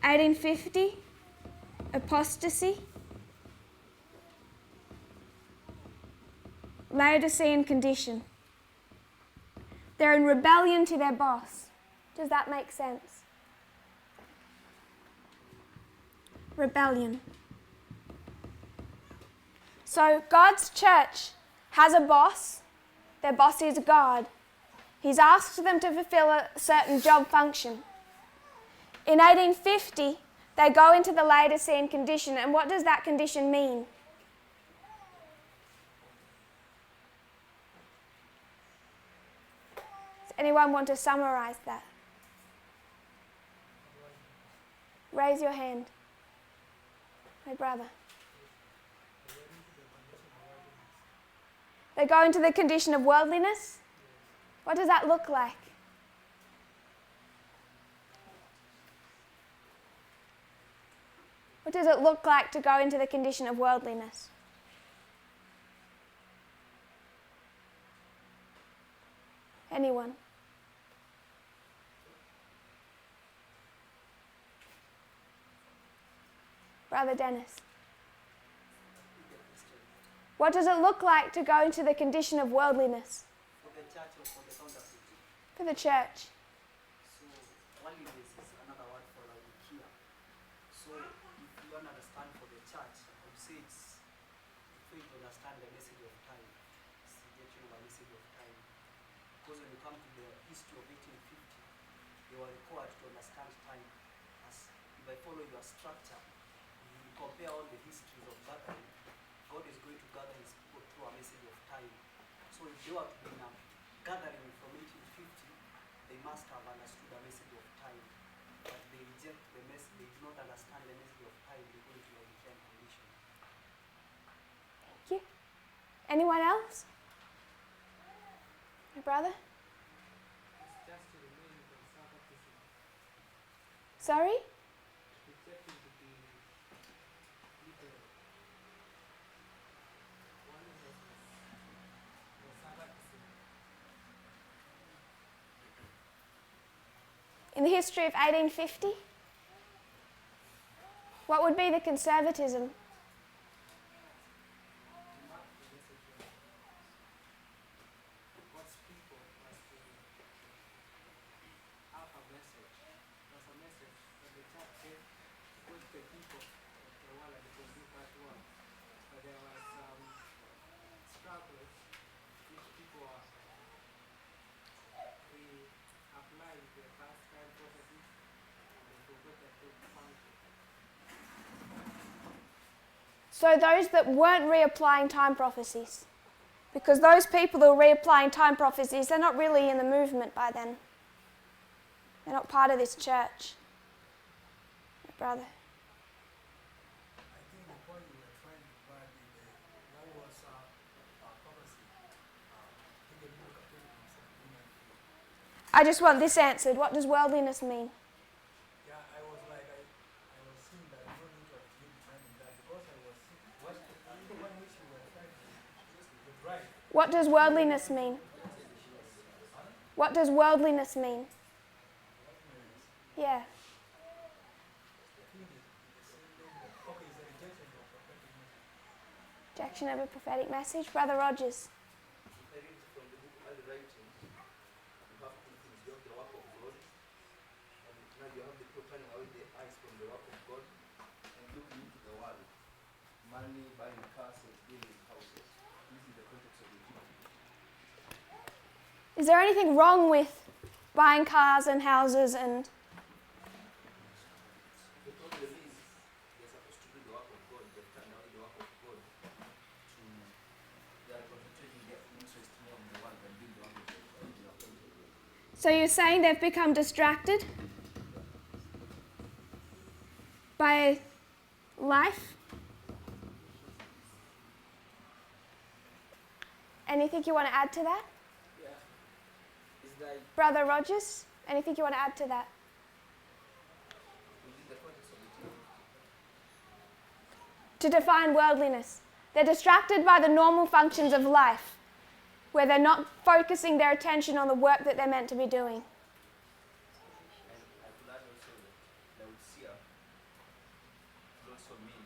(1850) apostasy, Laodicean condition. They're in rebellion to their boss. Does that make sense? Rebellion. So God's church has a boss. Their boss is God. He's asked them to fulfill a certain job function. In 1850, they go into the Laodicean condition, and what does that condition mean? Does anyone want to summarize that? Raise your hand. My brother. They go into the condition of worldliness? What does that look like? What does it look like to go into the condition of worldliness? Anyone? Brother Dennis. What does it look like to go into the condition of worldliness? For the church or for the counterfeit. For the church. So worldliness is another word for Laodicea. So if you don't understand for the church, I would say it's for you to understand the message of time. It's the rejection of a message of time. Because when you come to the history of 1850, they were required to understand time. As if I follow your structure, you compare all the histories of gathering, God is going to gather his people through a message of time. So if they were to be in a gathering from 1850, they must have understood a message of time. But they reject the message, they do not understand the message of time, they go into a different condition. Thank you. Anyone else? My brother? It's just to remain in conservatism. Sorry? Rejecting to be liberal. Worldliness is conservatism. In the history of 1850? What would be the conservatism? Mark the message of God's people must have a message. There's a message that the church said to go to the people of the world and to do that work. But there was struggles which people are applying the past time prophecies and they forgot that they function. So those that weren't reapplying time prophecies. Because those people who are reapplying time prophecies, they're not really in the movement by then. They're not part of this church. My brother. I think the point you were trying to provide that was prophecy. In the book of 1798, I just want this answered. What does worldliness mean? Yeah, I was like, I was seeing that no need to have been defining that because I was seeing what the one which you were trying to right. What does worldliness mean? What does worldliness mean? Yeah. Rejection of a prophetic message. Brother Rogers. I read from the book Early Writings. You have two things. You have the work of God, and now you have the people turning away their eyes from the work of God and looking into the world. Money, buying cars, and building houses. This is the context of the book. Is there anything wrong with buying cars and houses and... The problem is they're supposed to do the work of God. They've turned away the work of God. They are concentrating their interest more on the world than doing the work of God. So you're saying they've become distracted by life? Anything you want to add to that? Yeah. It's like Brother Rogers, anything you want to add to that? Within the context of the book. To define worldliness. They're distracted by the normal functions of life, where they're not focusing their attention on the work that they're meant to be doing. And I could add also that the Laodicea could also mean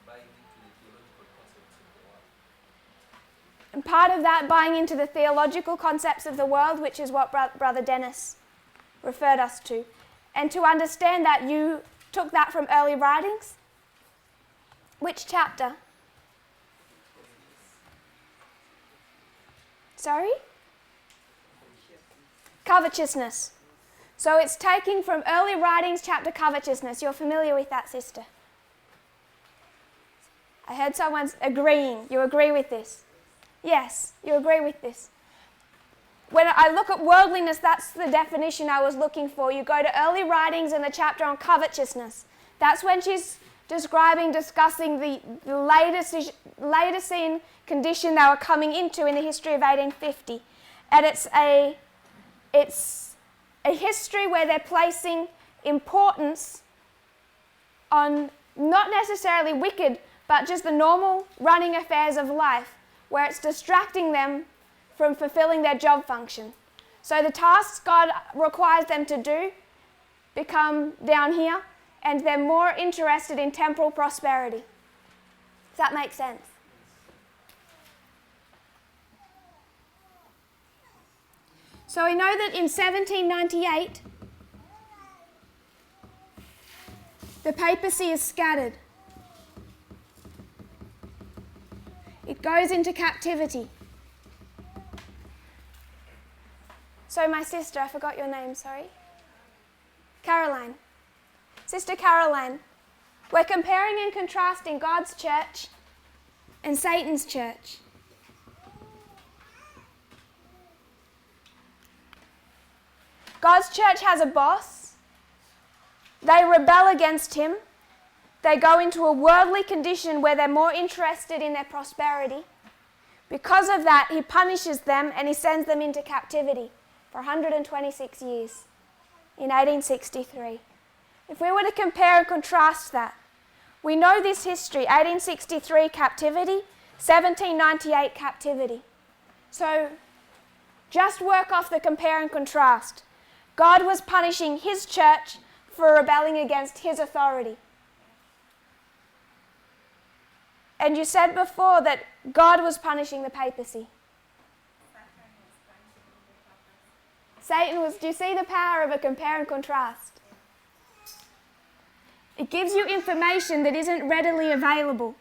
buying into the theological concepts of the world. And part of that, buying into the theological concepts of the world, which is what Brother Dennis referred us to. And to understand that, you took that from early writings. Which chapter? Sorry? Covetousness. So it's taking from early writings, chapter covetousness. You're familiar with that, sister? I heard someone's agreeing. You agree with this? Yes, you agree with this. When I look at worldliness, that's the definition I was looking for. You go to early writings in the chapter on covetousness. That's when she's discussing the later scene condition they were coming into in the history of 1850. And it's a history where they're placing importance on not necessarily wicked, but just the normal running affairs of life, where it's distracting them from fulfilling their job function. So the tasks God requires them to do become down here, and they're more interested in temporal prosperity. Does that make sense? So we know that in 1798, the papacy is scattered. It goes into captivity. So my sister, I forgot your name, sorry. Caroline. Sister Caroline, we're comparing and contrasting God's church and Satan's church. God's church has a boss. They rebel against him. They go into a worldly condition where they're more interested in their prosperity. Because of that, he punishes them and he sends them into captivity for 126 years in 1863. If we were to compare and contrast that, we know this history, 1863 captivity, 1798 captivity. So just work off the compare and contrast. God was punishing his church for rebelling against his authority. And you said before that God was punishing the papacy. Satan was, do you see the power of a compare and contrast? It gives you information that isn't readily available.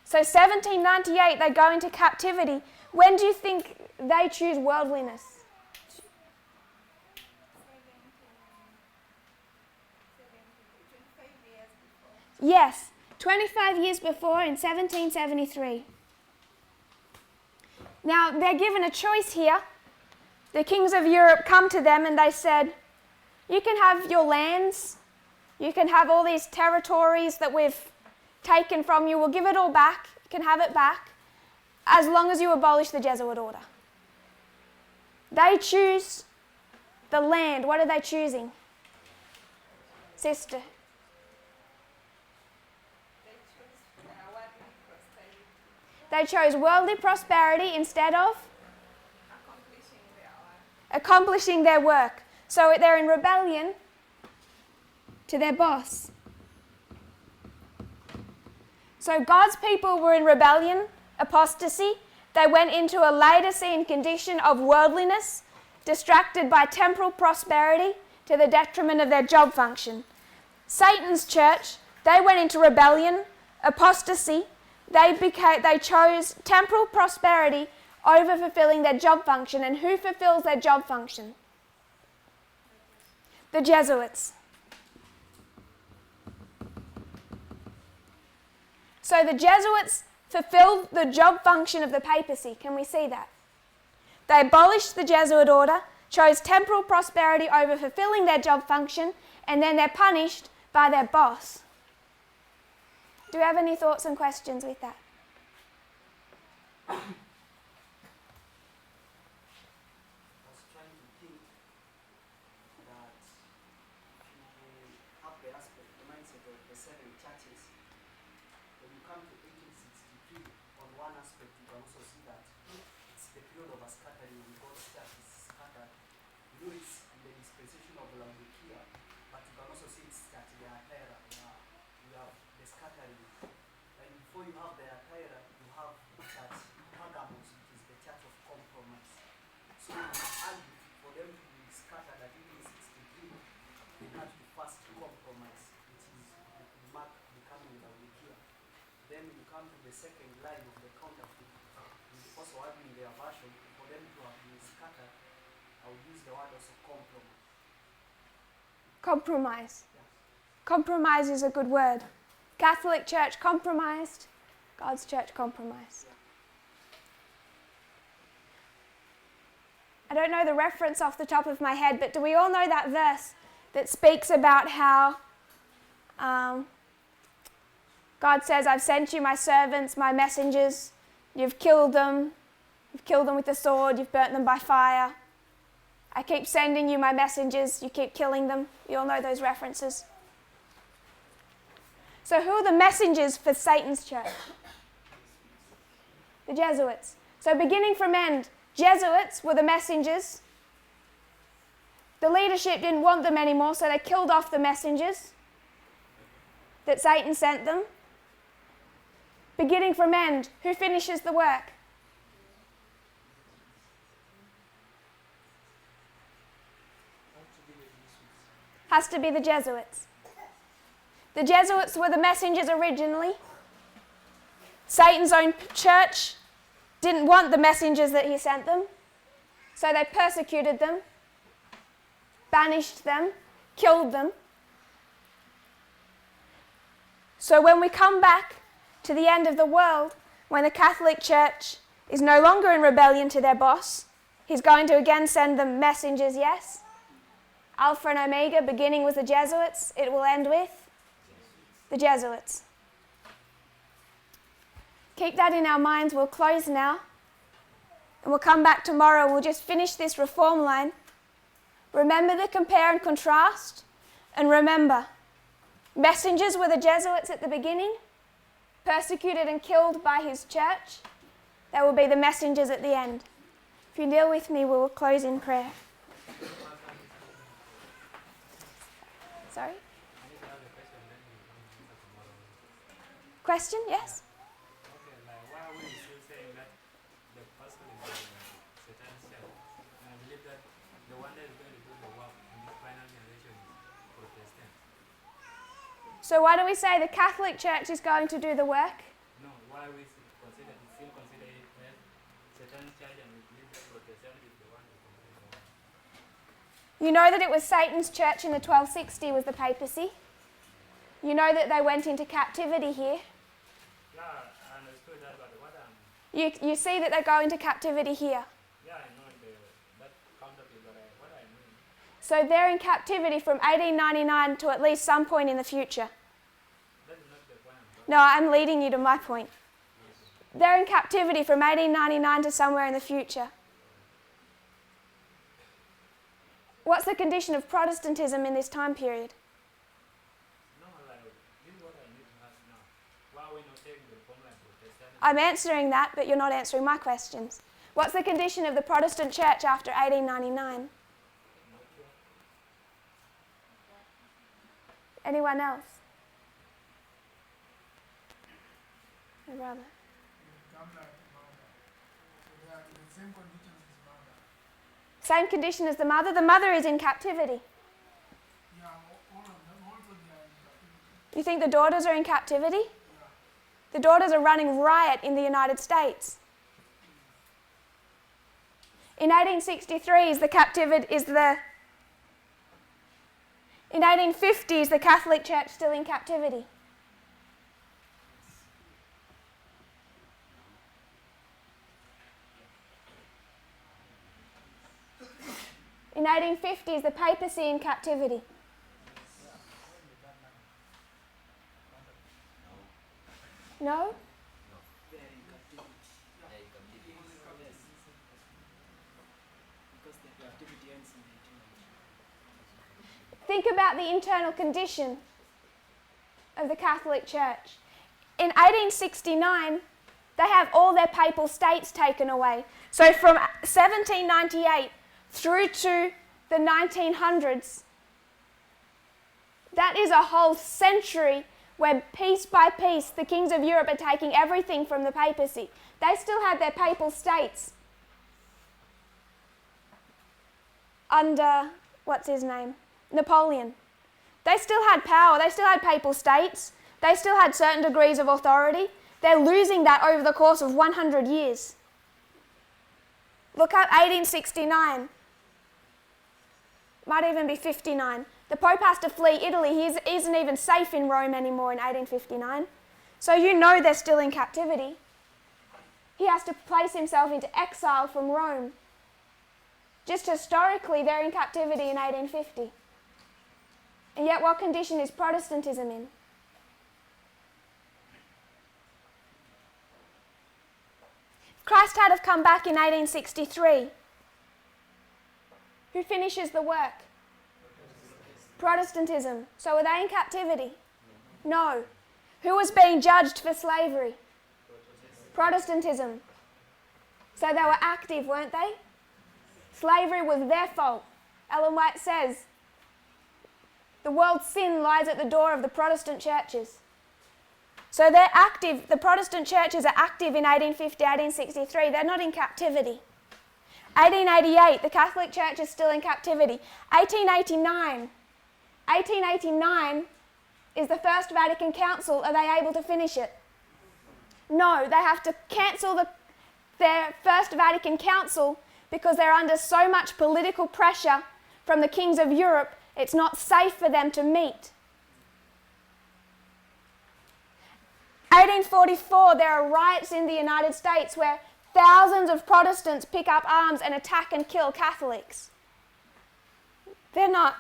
So 1798, they go into captivity. When do you think they choose worldliness? Yes, 25 years before in 1773. Now, they're given a choice here. The kings of Europe come to them and they said, you can have your lands, you can have all these territories that we've taken from you, we'll give it all back, you can have it back, as long as you abolish the Jesuit order. They choose the land. What are they choosing? Sister. They chose worldly prosperity instead of accomplishing their work. So they're in rebellion to their boss. So God's people were in rebellion, apostasy. They went into a Laodicean condition of worldliness, distracted by temporal prosperity to the detriment of their job function. Satan's church, they went into rebellion, apostasy. They chose temporal prosperity over fulfilling their job function. And who fulfills their job function? The Jesuits. So the Jesuits fulfilled the job function of the papacy. Can we see that? They abolished the Jesuit order, chose temporal prosperity over fulfilling their job function, and then they're punished by their boss. Do you have any thoughts and questions with that? I was trying to think that if you have the aspect, the mindset of the seven churches, when you come to 1863, on one aspect you can also see that it's the period of a scattering when God's church is scattered. You know, it's in the dispensation of Laodicea, but you can also see it's that the Atera, you have the scattering. And before you have the Atera, you have that Pergamos, which is the church of compromise. So you argue for them to be scattered at 1863, they had to first compromise, which is the mark becoming Laodicea. Then you come to the second line of the counterfeit, and also arguing their version, for them to have been scattered, I would use the word also compromise. Compromise. Yeah. Compromise is a good word. Catholic Church compromised, God's church compromised. I don't know the reference off the top of my head, but do we all know that verse that speaks about how God says, I've sent you my servants, my messengers, you've killed them with the sword, you've burnt them by fire. I keep sending you my messengers, you keep killing them. You all know those references. So who are the messengers for Satan's church? The Jesuits. So beginning from end, Jesuits were the messengers. The leadership didn't want them anymore, so they killed off the messengers that Satan sent them. Beginning from end, who finishes the work? Has to be the Jesuits. The Jesuits were the messengers originally. Satan's own church didn't want the messengers that he sent them, so they persecuted them, banished them, killed them. So when we come back to the end of the world, when the Catholic Church is no longer in rebellion to their boss, he's going to again send them messengers, yes? Alpha and Omega, beginning with the Jesuits, it will end with the Jesuits. Keep that in our minds. We'll close now. And we'll come back tomorrow. We'll just finish this reform line. Remember the compare and contrast. And remember, messengers were the Jesuits at the beginning, persecuted and killed by his church. They will be the messengers at the end. If you kneel with me, we will close in prayer. Sorry? Question? Yes? Okay, like why are we still saying that the gospel is Satan's church? And I believe that the one that is going to do the work in this final generation is Protestant. So why do we say the Catholic Church is going to do the work? No, why we still consider it as Satan's church, and we believe that Protestant is the one who completes the work. You know that it was Satan's church in the 1260 was the papacy. You know that they went into captivity here. Yeah, I understood that, but what I'm... You see that they go into captivity here. Yeah, I know that counterfeit, but what I mean... So they're in captivity from 1899 to at least some point in the future. That's not the point. No, I'm leading you to my point. They're in captivity from 1899 to somewhere in the future. What's the condition of Protestantism in this time period? No, like, this is what I need to ask now. Why are we not taking the formula Protestantism? I'm answering that, but you're not answering my questions. What's the condition of the Protestant church after 1899? Not sure. Anyone else? My brother. Come like mother. They are in the same condition as mother. Same condition as the mother. The mother is in captivity. Yeah, all of them also they are in captivity. You think the daughters are in captivity? Yeah. The daughters are running riot in the United States. In 1863 in 1850 is the Catholic Church still in captivity? In 1850 is the papacy in captivity? No? They are in captivity. Because the captivity ends in 1890. Think about the internal condition of the Catholic Church. In 1869, they have all their papal states taken away. So from 1798 through to the 1900s, that is a whole century where piece by piece the kings of Europe are taking everything from the papacy. They still had their papal states under, what's his name? Napoleon. They still had power, they still had papal states, they still had certain degrees of authority. They're losing that over the course of 100 years. Look up 1869. Might even be 59. The Pope has to flee Italy. He isn't even safe in Rome anymore in 1859. So you know they're still in captivity. He has to place himself into exile from Rome. Just historically, they're in captivity in 1850. And yet what condition is Protestantism in? Christ had to have come back in 1863. Who finishes the work? Protestantism. So were they in captivity? No. Who was being judged for slavery? Protestantism. So they were active, weren't they? Slavery was their fault. Ellen White says, the world's sin lies at the door of the Protestant churches. So they're active, the Protestant churches are active in 1850, 1863. They're not in captivity. 1888, the Catholic Church is still in captivity. 1889 is the First Vatican Council. Are they able to finish it? No, they have to cancel their First Vatican Council because they're under so much political pressure from the kings of Europe, it's not safe for them to meet. 1844, there are riots in the United States where thousands of Protestants pick up arms and attack and kill Catholics. They're not.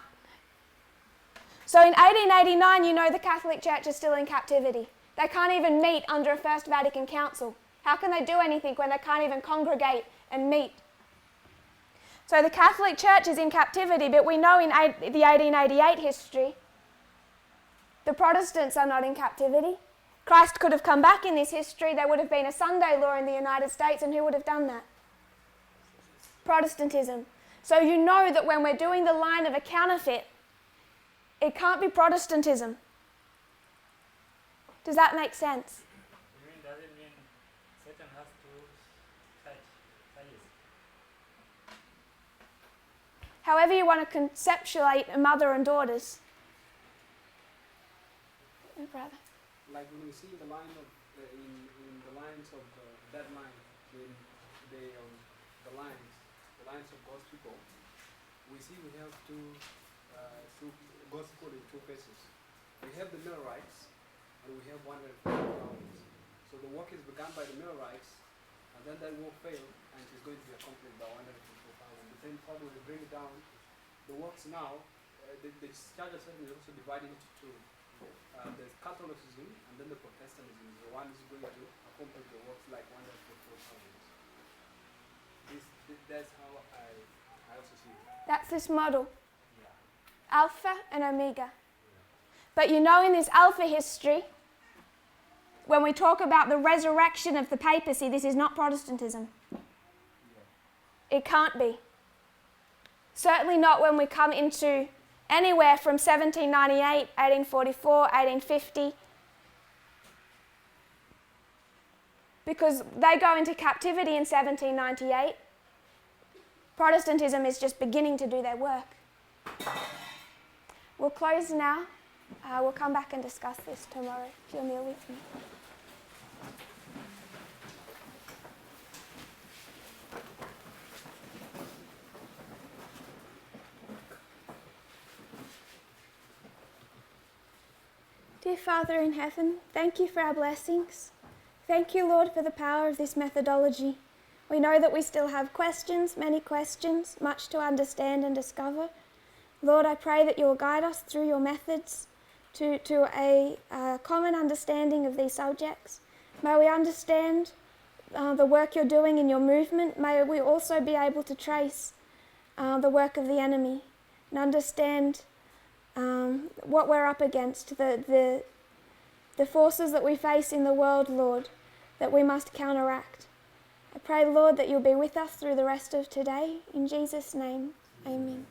So in 1889, you know the Catholic Church is still in captivity. They can't even meet under a First Vatican Council. How can they do anything when they can't even congregate and meet? So the Catholic Church is in captivity, but we know in the 1888 history, the Protestants are not in captivity. Christ could have come back in this history. There would have been a Sunday law in the United States, and who would have done that? Protestantism. So you know that when we're doing the line of a counterfeit, it can't be Protestantism. Does that make sense? You mean, does it mean Satan has two sides? However you want to conceptuate a mother and daughters. Oh, brother. Like when we see the line of in the lines of that line, the lines of God's people, we see we have two God's people in two phases. We have the Millerites, and we have 144 thousands. So the work is begun by the Millerites, and then that work failed, and it is going to be accomplished by 144,000. But then probably to bring it down, the works now, the church of Satan is also divided into two. There's Catholicism and then the Protestantism. The one is going to accomplish the works like 144,000. That's how I I also see that. That's this model, Yeah. Alpha and Omega. But you know, in this Alpha history, when we talk about the resurrection of the papacy, this is not Protestantism. It can't be. Certainly not when we come into anywhere from 1798, 1844, 1850, because they go into captivity in 1798. Protestantism is just beginning to do their work. We'll close now. We'll come back and discuss this tomorrow if you'll kneel with me. Dear Father in heaven, thank you for our blessings. Thank you, Lord, for the power of this methodology. We know that we still have questions, many questions, much to understand and discover. Lord, I pray that you will guide us through your methods to a common understanding of these subjects. May we understand the work you're doing in your movement. May we also be able to trace the work of the enemy and understand what we're up against, the forces that we face in the world, Lord, that we must counteract. I pray, Lord, that you'll be with us through the rest of today. In Jesus' name, amen.